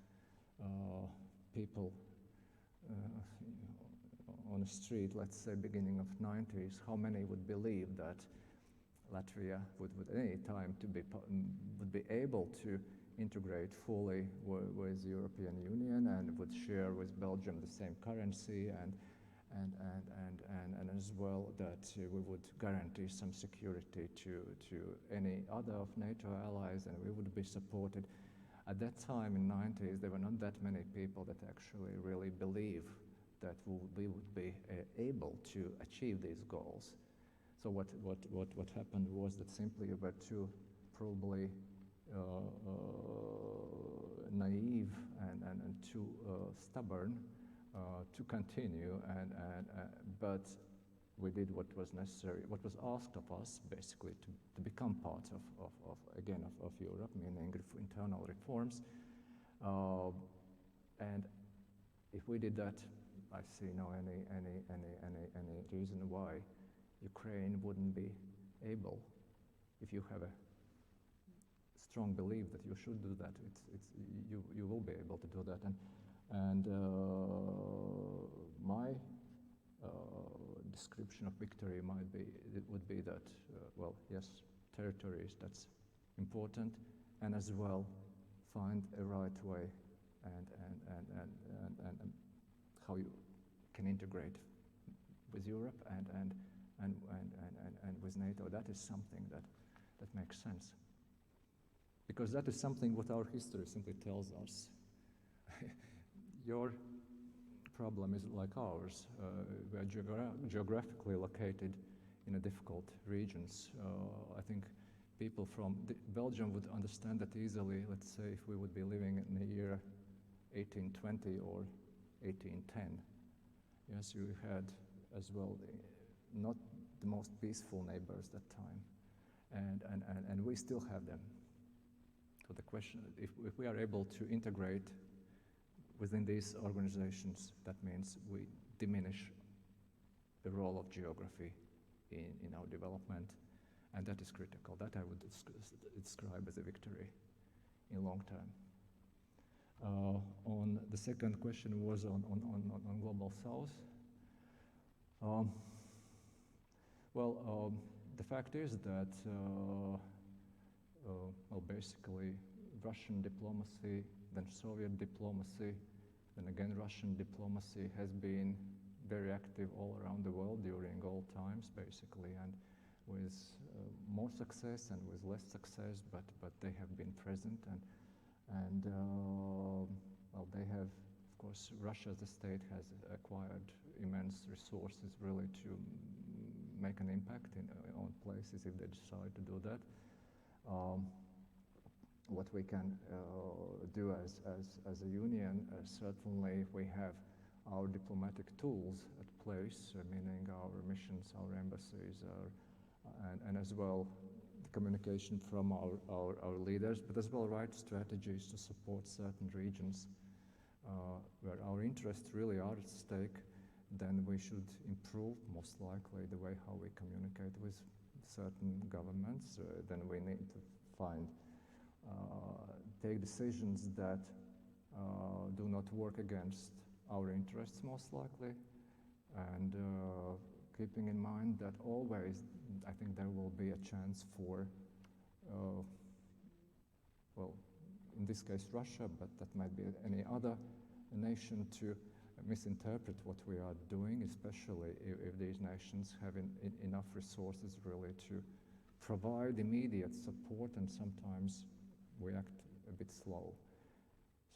people on the street, let's say beginning of 90s, how many would believe that Latvia would at any time would be able to integrate fully with the European Union and would share with Belgium the same currency and as well that we would guarantee some security to any other of NATO allies, and we would be supported. At that time in the 90s, there were not that many people that actually really believe that we would be able to achieve these goals. So what happened was that simply we were too probably naive and too stubborn to continue, but we did what was necessary, what was asked of us, basically to become part of Europe, meaning internal reforms. And if we did that, I see no any reason why Ukraine wouldn't be able. If you have a strong belief that you should do that, you will be able to do that. And my description of victory would be that, well, yes, territories, that's important, and as well find a right way and how you can integrate with Europe and with NATO. That is something that makes sense, because that is something what our history simply tells us. Your problem is like ours. We are geographically located in a difficult regions. I think people from Belgium would understand that easily. Let's say if we would be living in the year 1820 or 1810. Yes, you had as well not the most peaceful neighbors that time, and we still have them. So the question, if we are able to integrate within these organizations, that means we diminish the role of geography in our development, and that is critical. That I would describe as a victory in long term. On the second question was on Global South. The fact is that basically Russian diplomacy, then Soviet diplomacy, then again Russian diplomacy has been very active all around the world during all times, basically, and with more success and with less success, but they have been present, and they have, of course, Russia as a state has acquired immense resources really to make an impact on places if they decide to do that. What we can do as a union, certainly we have our diplomatic tools at place, meaning our missions, our embassies, and as well the communication from our leaders, but as well right strategies to support certain regions where our interests really are at stake. Then we should improve, most likely, the way how we communicate with certain governments. Then we need to take decisions that do not work against our interests, most likely, and keeping in mind that always, I think there will be a chance for, in this case Russia, but that might be any other nation to misinterpret what we are doing, especially if these nations have enough resources really to provide immediate support, and sometimes we act a bit slow.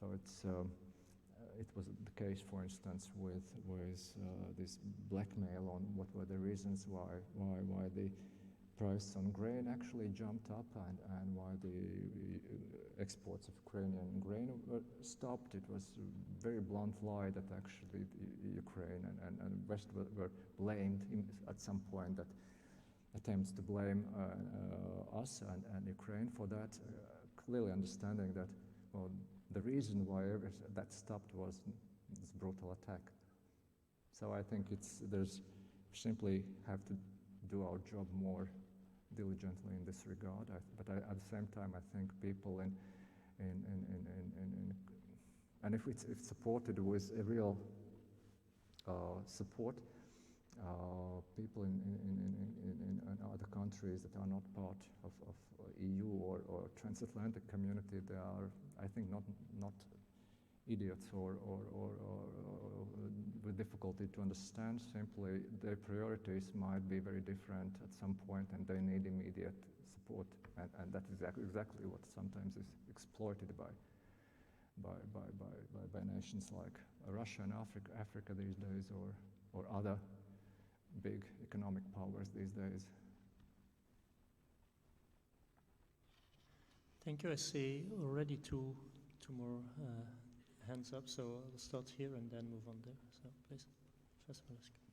So it was the case, for instance, with this blackmail on what were the reasons why the price on grain actually jumped up and why the exports of Ukrainian grain were stopped. It was a very blunt lie that actually Ukraine and West were blamed at some point, that attempts to blame us and Ukraine for that, clearly understanding that, well, the reason why that stopped was this brutal attack. So I think simply have to do our job more diligently in this regard. But at the same time, I think people and if it's supported with a real support, people in other countries that are not part of EU or transatlantic community, they are, I think, not idiots or with difficulty to understand. Simply, their priorities might be very different at some point, and they need immediate support, and that is exactly what sometimes is exploited by nations like Russia and Africa these days, or other big economic powers these days. Thank you. I see already two more hands up, so I'll start here and then move on there. So please, Professor Maleski.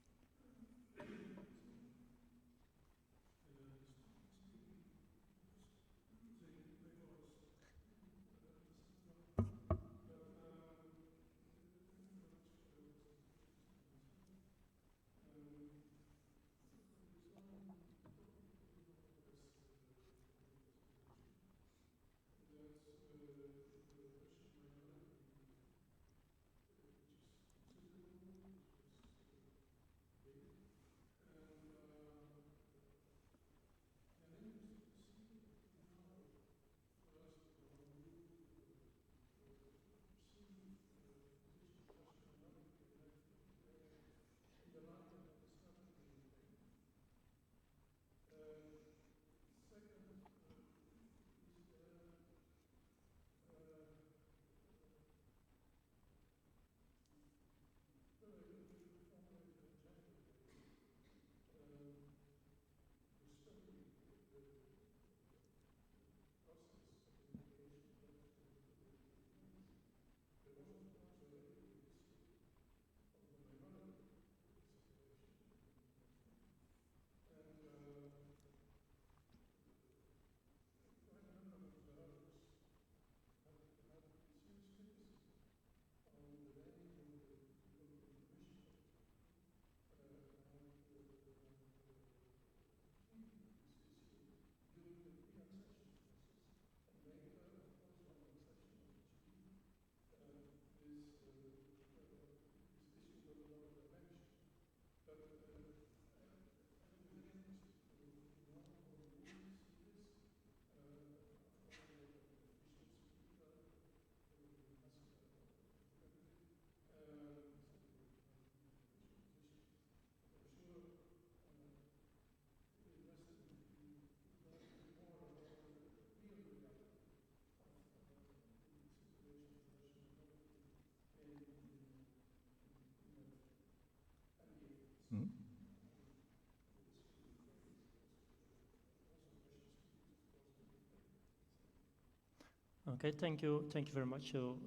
Okay, thank you very much. So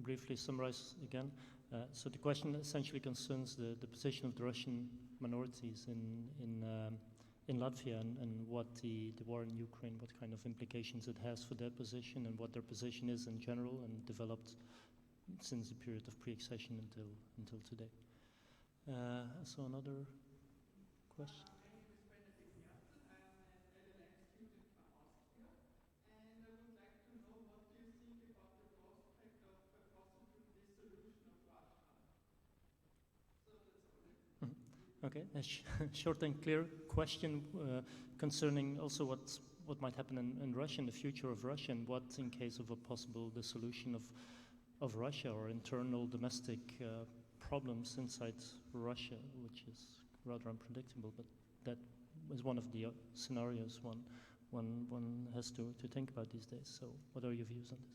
briefly summarize again. So the question essentially concerns the position of the Russian minorities in Latvia and what the war in Ukraine, what kind of implications it has for their position and what their position is in general and developed since the period of pre-accession until today. So another question. Okay, a short and clear question concerning also what might happen in Russia, in the future of Russia, and what in case of a possible dissolution of Russia or internal domestic problems inside Russia, which is rather unpredictable, but that is one of the scenarios one has to think about these days. So what are your views on this?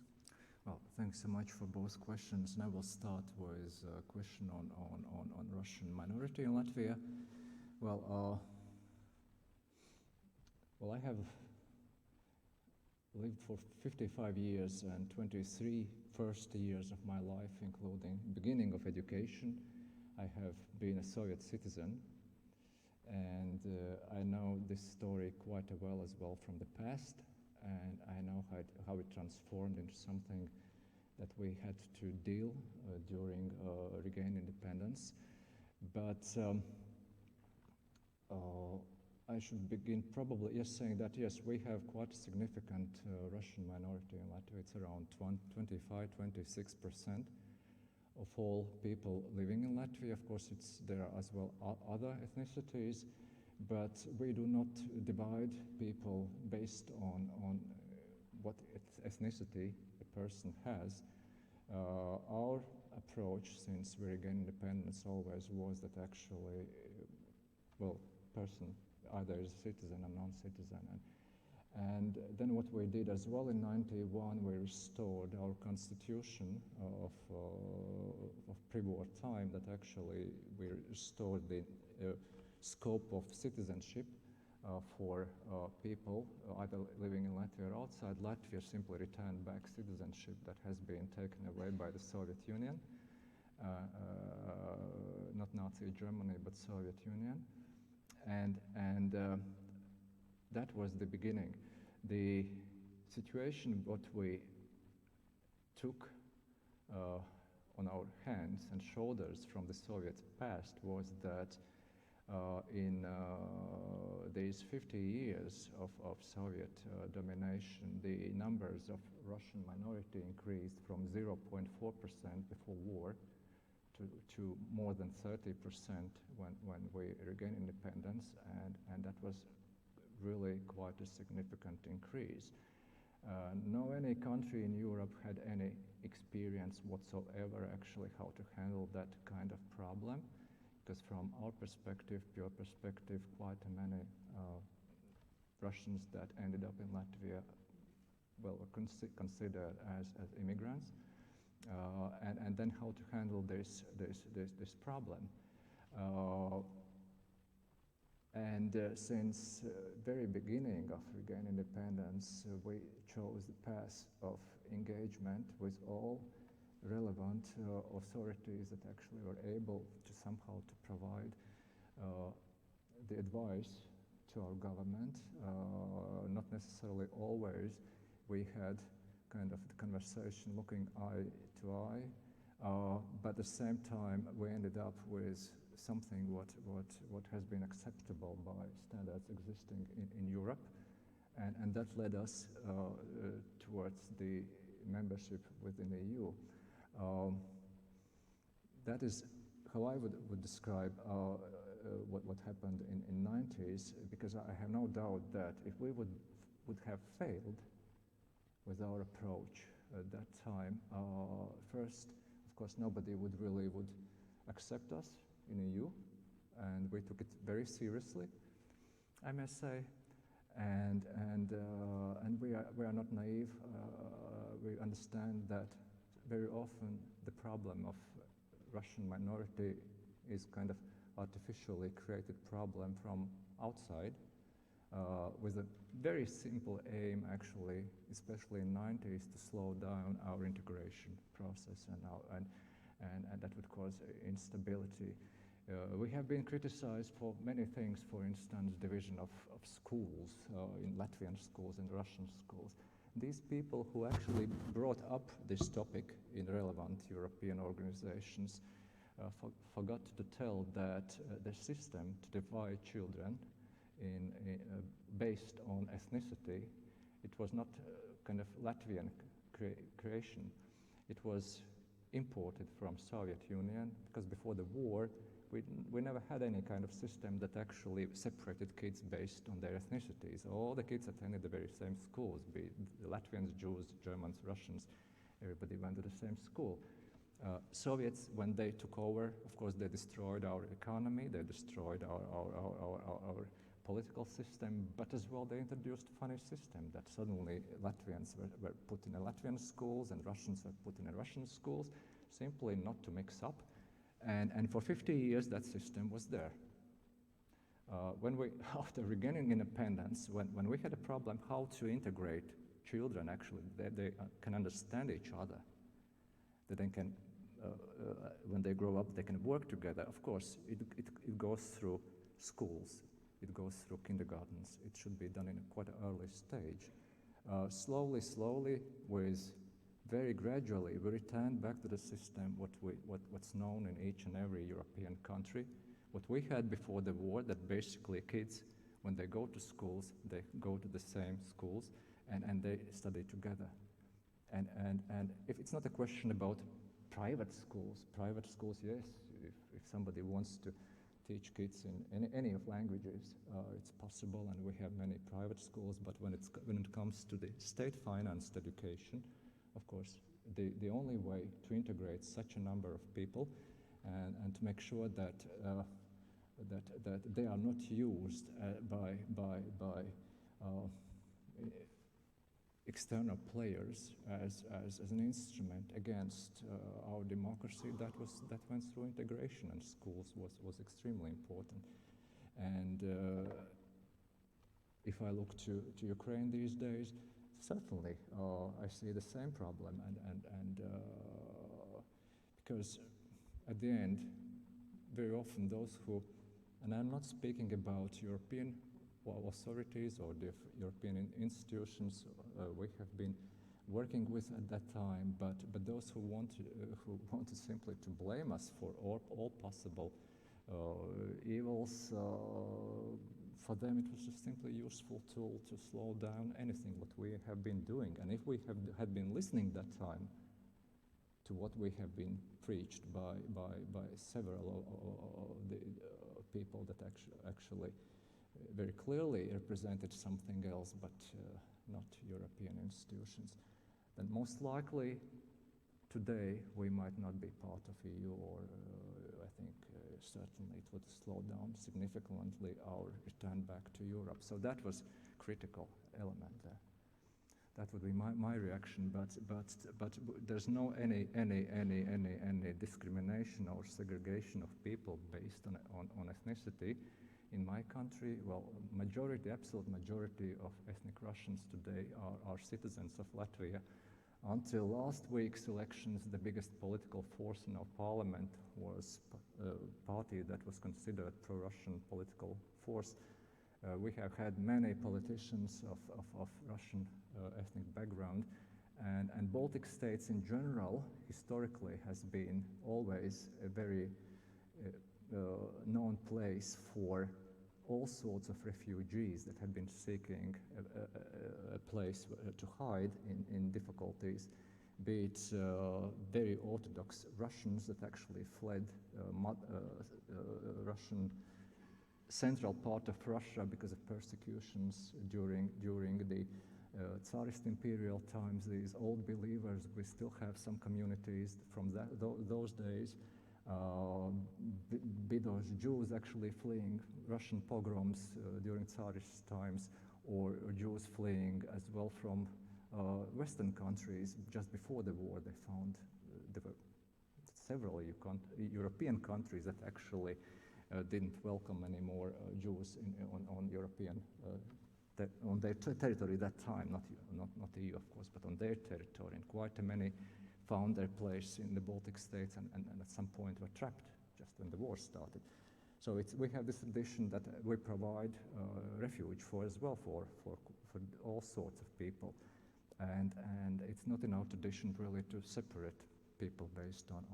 Well, thanks so much for both questions. And I will start with a question on Russian minority in Latvia. Well, I have lived for 55 years and 23 first years of my life, including beginning of education. I have been a Soviet citizen, and I know this story quite well as well from the past. And I know how it transformed into something that we had to deal during regained independence. But I should begin probably saying that yes, we have quite a significant Russian minority in Latvia. It's around 25-26% of all people living in Latvia. Of course, there are as well other ethnicities. But we do not divide people based on what ethnicity a person has. Our approach since we regained independence always was that actually, person either is a citizen or non-citizen. And then what we did as well in '91, we restored our constitution of pre-war time, that actually we restored the scope of citizenship for people either living in Latvia or outside Latvia, simply returned back citizenship that has been taken away by the Soviet Union, not Nazi Germany, but Soviet Union. And that was the beginning. The situation what we took on our hands and shoulders from the Soviet past was that in these 50 years of Soviet domination, the numbers of Russian minority increased from 0.4% before war to more than 30% when we regained independence, and that was really quite a significant increase. No any country in Europe had any experience whatsoever actually how to handle that kind of problem. Because from our perspective, pure perspective, quite many Russians that ended up in Latvia, were considered as immigrants, and then how to handle this problem. Since very beginning of regained independence, we chose the path of engagement with all relevant authorities that actually were able to somehow to provide the advice to our government. Not necessarily always we had kind of the conversation looking eye to eye, but at the same time we ended up with something what has been acceptable by standards existing in Europe, and that led us towards the membership within the EU. That is how I would describe what happened in 90s, because I have no doubt that if we would have failed with our approach at that time, first, of course, nobody would accept us in EU, and we took it very seriously, I must say, and we are not naive. We understand that very often the problem of Russian minority is kind of artificially created problem from outside, with a very simple aim, actually, especially in the 90s, to slow down our integration process, and that would cause instability. We have been criticized for many things, for instance, division of schools, in Latvian schools and Russian schools. These people who actually brought up this topic in relevant European organizations forgot to tell that the system to divide children based on ethnicity, it was not kind of Latvian creation. It was imported from Soviet Union, because before the war, we never had any kind of system that actually separated kids based on their ethnicities. All the kids attended the very same schools, be it Latvians, Jews, Germans, Russians, everybody went to the same school. Soviets, when they took over, of course, they destroyed our economy, they destroyed our political system, but as well they introduced a funny system that suddenly Latvians were put in Latvian schools and Russians were put in Russian schools, simply not to mix up. And for 50 years that system was there. After regaining independence, when we had a problem how to integrate children, actually, they can understand each other, that they can, when they grow up, they can work together. Of course, it goes through schools, it goes through kindergartens. It should be done in a quite early stage. Slowly, very gradually, we return back to the system what's known in each and every European country. What we had before the war, that basically kids, when they go to schools, they go to the same schools and they study together. And if it's not a question about private schools, yes, if somebody wants to teach kids in any of languages, it's possible, and we have many private schools, but when it comes to the state-financed education, of course, the only way to integrate such a number of people and to make sure that they are not used by external players as an instrument against our democracy, that went through integration, and schools was extremely important. And if I look to Ukraine these days, certainly, I see the same problem, and because at the end, very often those who, and I'm not speaking about European authorities or the European institutions we have been working with at that time, but those who want to simply to blame us for all possible evils. For them, it was just simply a useful tool to slow down anything what we have been doing. And if we had been listening that time to what we have been preached by several of the people that actually very clearly represented something else, but not European institutions, then most likely today we might not be part of EU, or I think certainly it would slow down significantly our return back to Europe. So that was critical element there. That would be my reaction. But there's no any discrimination or segregation of people based on ethnicity. In my country, well, absolute majority of ethnic Russians today are citizens of Latvia. Until last week's elections, the biggest political force in our parliament was a party that was considered pro-Russian political force. We have had many politicians of Russian ethnic background, and Baltic states in general, historically, has been always a very known place for all sorts of refugees that had been seeking a place to hide in difficulties, be it very Orthodox Russians that actually fled Russian central part of Russia because of persecutions during the Tsarist imperial times. These old believers, we still have some communities from those days. Those Jews actually fleeing Russian pogroms during Tsarist times, or Jews fleeing as well from Western countries. Just before the war, they found there were several European countries that actually didn't welcome any more Jews on European, on their territory at that time, not the EU, of course, but on their territory. And quite many found their place in the Baltic states and at some point were trapped just when the war started. So we have this tradition that we provide refuge for as well for all sorts of people. And it's not in our tradition really to separate people based on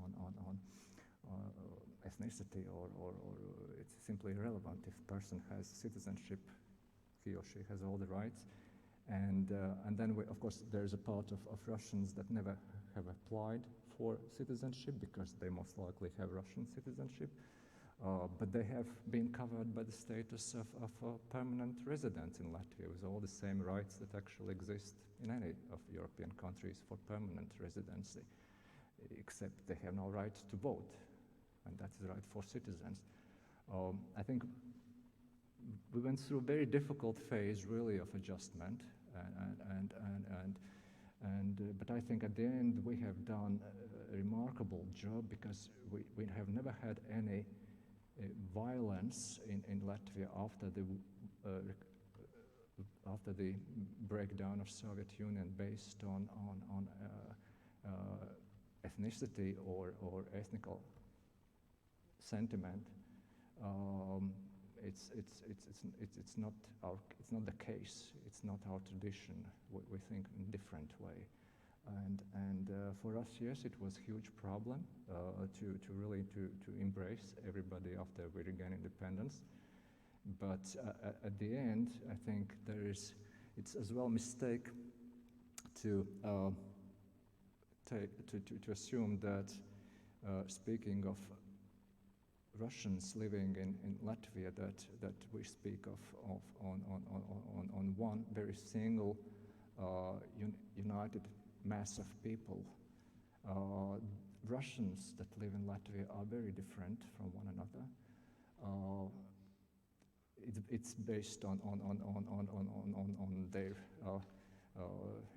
ethnicity or it's simply irrelevant. If a person has citizenship, he or she has all the rights. And then, of course, there's a part of Russians that never have applied for citizenship because they most likely have Russian citizenship. But they have been covered by the status of permanent residents in Latvia with all the same rights that actually exist in any of European countries for permanent residency, except they have no right to vote, and that's the right for citizens. I think we went through a very difficult phase, really, of adjustment, but I think at the end we have done a remarkable job because we have never had any violence in Latvia after the breakdown of Soviet Union based on ethnicity or ethnical sentiment. It's not the case. It's not our tradition. We think in a different way. And for us, yes, it was a huge problem to really embrace everybody after we regained independence. But at the end, I think it's as well a mistake to assume that speaking of Russians living in Latvia, that we speak of on one very single united mass of people. Russians that live in Latvia are very different from one another. It's based on their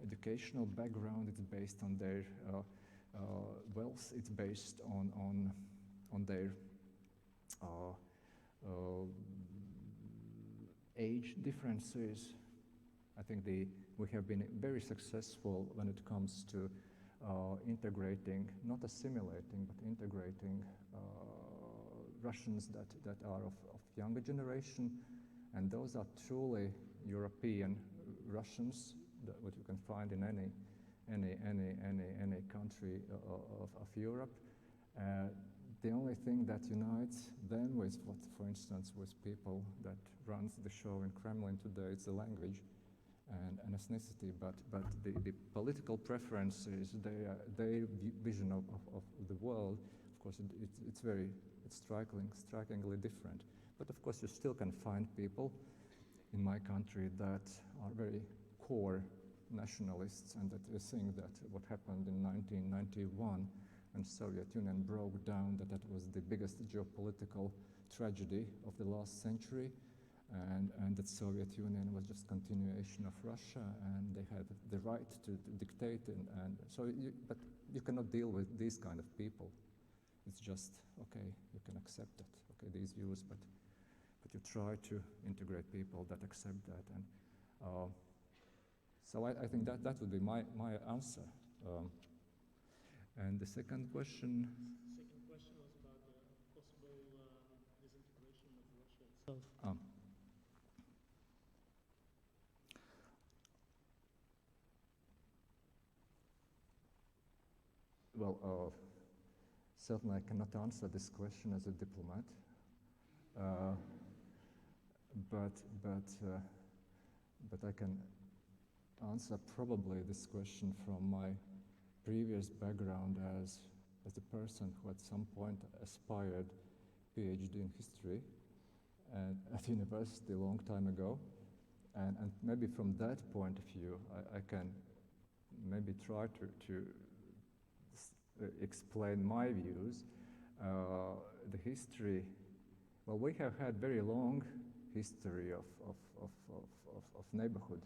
educational background. It's based on their wealth. It's based on their age differences. I think we have been very successful when it comes to integrating, not assimilating, but integrating Russians that are of younger generation, and those are truly European Russians what you can find in any country of Europe. The only thing that unites them with what, for instance, with people that runs the show in Kremlin today, it's the language and ethnicity, but the political preferences, their vision of the world, of course, it's strikingly different. But of course, you still can find people in my country that are very core nationalists and that they think that what happened in 1991 when Soviet Union broke down, that was the biggest geopolitical tragedy of the last century, and that Soviet Union was just continuation of Russia, and they had the right to dictate, and so but you cannot deal with these kind of people. It's just, okay, you can accept it, okay, these views, but you try to integrate people that accept that, and so I think that would be my answer. And the second question? Second question was about the possible disintegration of Russia itself. Well, certainly I cannot answer this question as a diplomat, but I can answer probably this question from my previous background as a person who at some point aspired PhD in history at university a long time ago, and maybe from that point of view I can maybe try to explain my views. The history, well, we have had very long history of neighborhood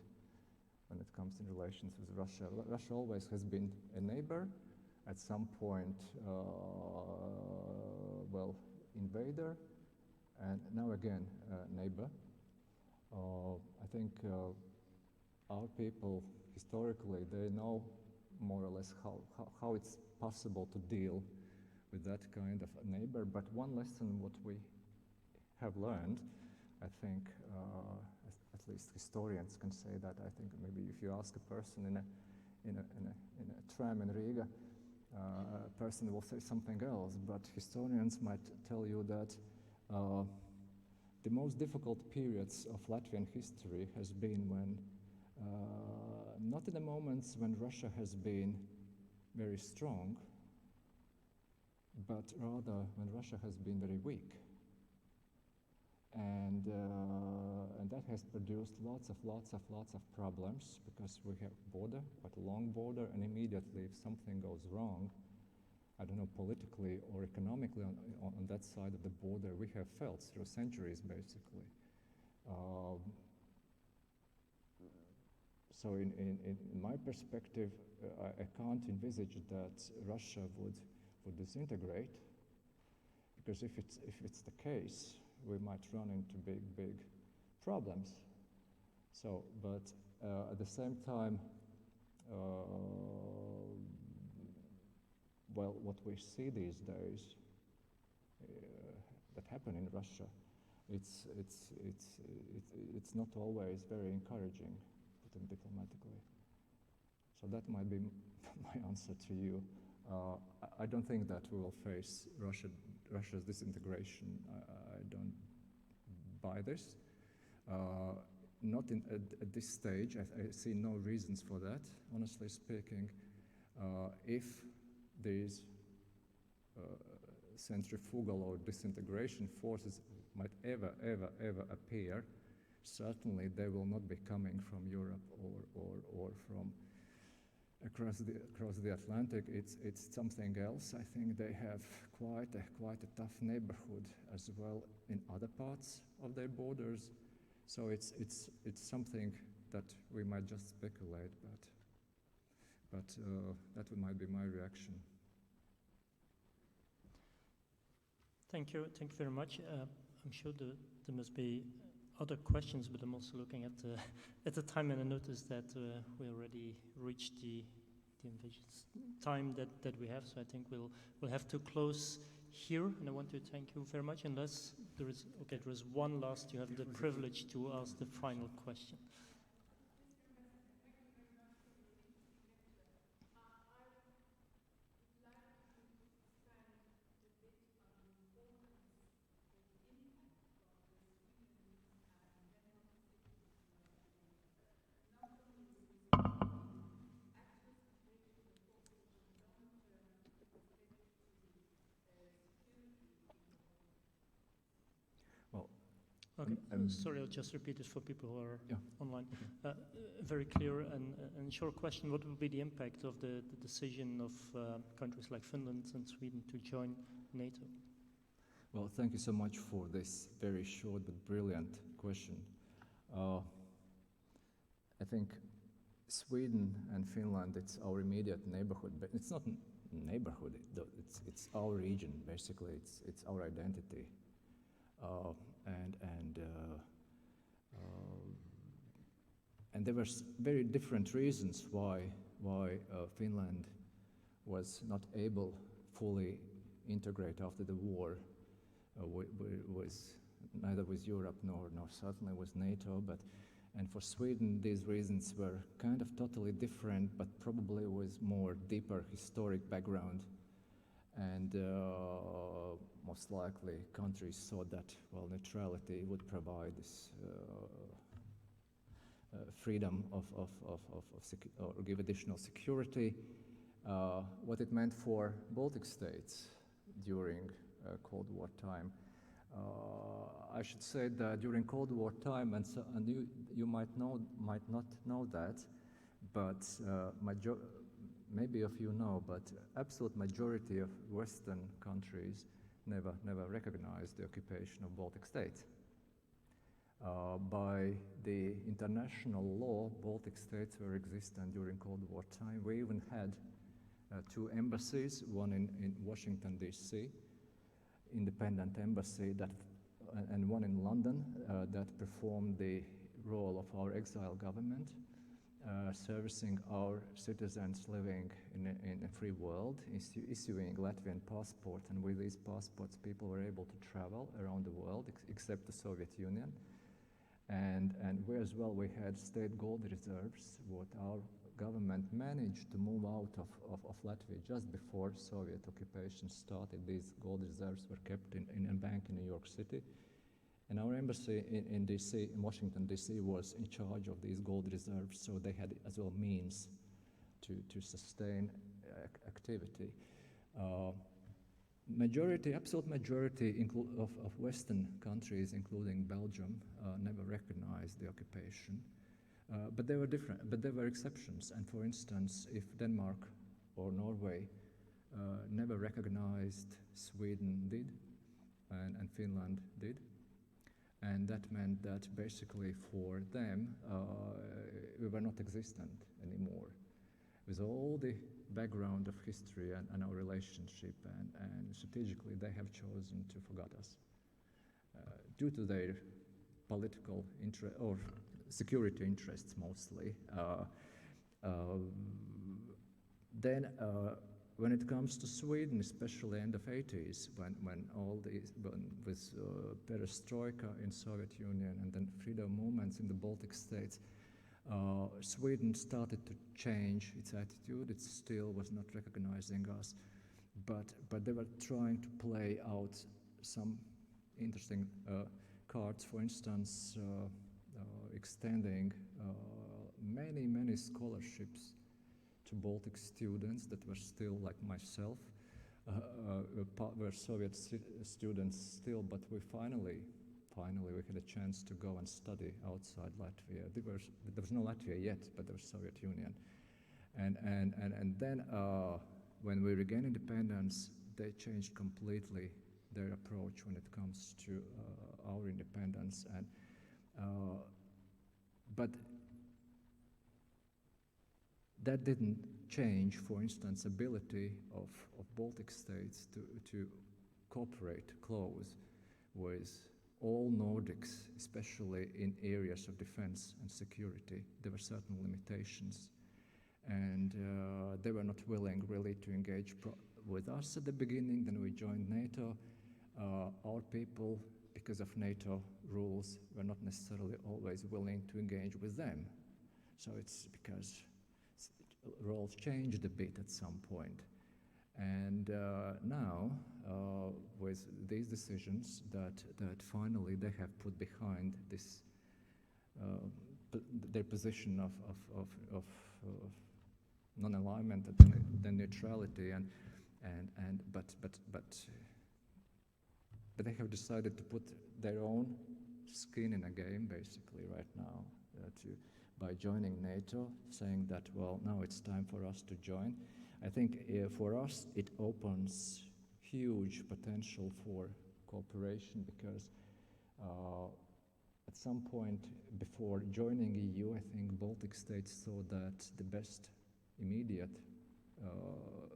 when it comes in relations with Russia. Russia always has been a neighbor, at some point, well, invader, and now again neighbor. I think our people historically, they know more or less how it's possible to deal with that kind of a neighbor. But one lesson what we have learned, I think, at least historians can say that. I think maybe if you ask a person in a tram in Riga, a person will say something else. But historians might tell you that the most difficult periods of Latvian history has been when, not in the moments when Russia has been very strong, but rather when Russia has been very weak. And that has produced lots of problems, because we have border, quite a long border, and immediately if something goes wrong, I don't know, politically or economically on that side of the border, we have felt through centuries, basically. So in my perspective, I can't envisage that Russia would disintegrate, because if it's the case, we might run into big problems. So, but at the same time, well, what we see these days that happen in Russia, it's not always very encouraging, put it diplomatically. So that might be my answer to you. I don't think that we will face Russia's disintegration. I don't buy this. Not at this stage. I see no reasons for that, honestly speaking. If these centrifugal or disintegration forces might ever appear, certainly they will not be coming from Europe or from across the Atlantic. It's something else. I think they have quite a tough neighborhood as well in other parts of their borders. So it's something that we might just speculate, but that might be my reaction. Thank you very much. I'm sure there must be other questions, but I'm also looking at the time, and I noticed that we already reached the time that we have. So I think we'll have to close here, and I want to thank you very much. Unless there is one last. You have the privilege to ask the final question. Okay. Sorry, I'll just repeat it for people who are online. Okay. Very clear and short question. What will be the impact of the decision of countries like Finland and Sweden to join NATO? Well, thank you so much for this very short but brilliant question. I think Sweden and Finland, it's our immediate neighborhood, but it's not neighborhood, it's our region, basically, it's our identity. And there were very different reasons why Finland was not able fully integrate after the war neither with Europe nor certainly with NATO. And for Sweden, these reasons were kind of totally different, but probably with more deeper historic background. And most likely countries saw that, well, neutrality would provide this freedom or give additional security. What it meant for Baltic states during Cold War time. I should say that during Cold War time, and you might not know that, but maybe if you know, but absolute majority of Western countries never recognized the occupation of Baltic states. By the international law, Baltic states were existent during Cold War time. We even had two embassies, one in Washington, D.C., independent embassy that and one in London that performed the role of our exile government, servicing our citizens living in a free world, issuing Latvian passports, and with these passports people were able to travel around the world except the Soviet Union. And we as well, we had state gold reserves, what our government managed to move out of Latvia just before Soviet occupation started. These gold reserves were kept in a bank in New York City. And our embassy in DC, in Washington, DC, was in charge of these gold reserves, so they had as well means to sustain activity. Absolute majority of Western countries, including Belgium, never recognized the occupation. But there were exceptions. And for instance, if Denmark or Norway never recognized, Sweden did, and Finland did. And that meant that basically for them, we were not existent anymore. With all the background of history and our relationship, and strategically they have chosen to forget us due to their political interest or security interests mostly. Then when it comes to Sweden, especially end of 80s, when with perestroika in Soviet Union and then freedom movements in the Baltic states, Sweden started to change its attitude. It still was not recognizing us, but they were trying to play out some interesting cards. For instance, extending many scholarships to Baltic students that were still, like myself, were Soviet students still, but we finally we had a chance to go and study outside Latvia. There was no Latvia yet, but there was Soviet Union. And then when we regained independence, they changed completely their approach when it comes to our independence. But that didn't change, for instance, ability of Baltic states to cooperate close with all Nordics, especially in areas of defense and security. There were certain limitations, and they were not willing really to engage with us at the beginning. Then we joined NATO. Our people, because of NATO rules, were not necessarily always willing to engage with them. So it's because roles changed a bit at some point. And now, with these decisions that finally they have put behind this, their position of non-alignment and then neutrality, but they have decided to put their own skin in a game basically right now by joining NATO, saying that, well, now it's time for us to join. I think for us it opens huge potential for cooperation, because at some point before joining EU, I think Baltic states thought that the best immediate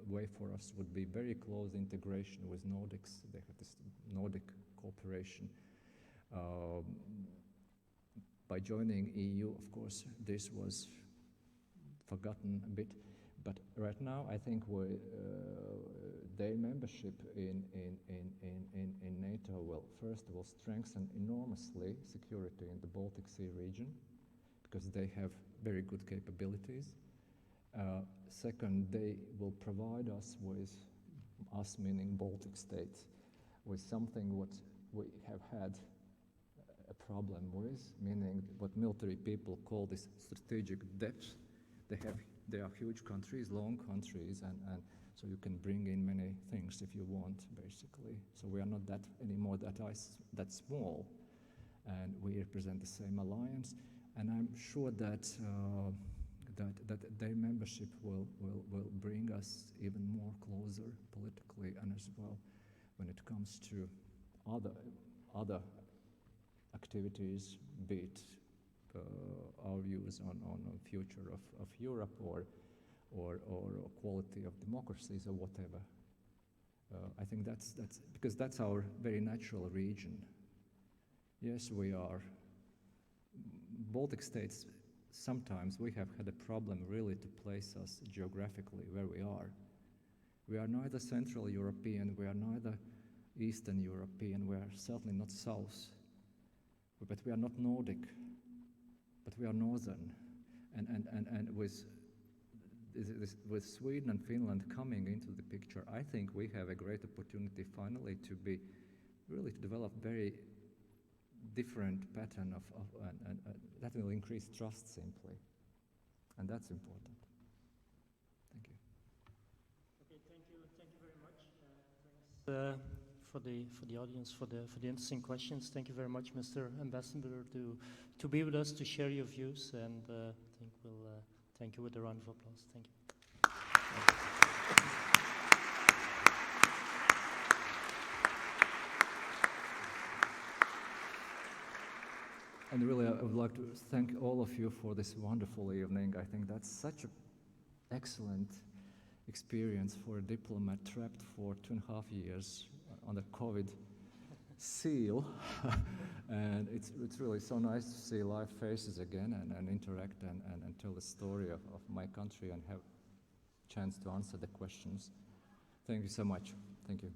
way for us would be very close integration with Nordics. They have this Nordic cooperation. By joining EU, of course, this was forgotten a bit. But right now, I think their membership in NATO will, first of all, strengthen enormously security in the Baltic Sea region, because they have very good capabilities. Second, they will provide us meaning Baltic states, with something what we have had a problem with, meaning what military people call this strategic depth. They are huge countries, long countries, and so you can bring in many things if you want, basically. So we are not anymore that small, and we represent the same alliance. And I'm sure that their membership will bring us even more closer politically, and as well when it comes to other activities, be it our views on the future of Europe or quality of democracies or whatever. I think that's because that's our very natural region. Yes, we are. Baltic states, sometimes we have had a problem really to place us geographically where we are. We are neither Central European, we are neither Eastern European, we are certainly not South, but we are not Nordic, but we are Northern. And with Sweden and Finland coming into the picture, I think we have a great opportunity finally to develop very different pattern and that will increase trust simply, and that's important. Thank you. Okay, thank you very much. Thanks for the audience for the interesting questions. Thank you very much, Mr. Ambassador, to be with us to share your views, and I think we'll thank you with a round of applause. Thank you. And really, I would like to thank all of you for this wonderful evening. I think that's such an excellent experience for a diplomat trapped for 2.5 years on a COVID seal. And it's really so nice to see live faces again and interact and tell the story of my country and have a chance to answer the questions. Thank you so much. Thank you.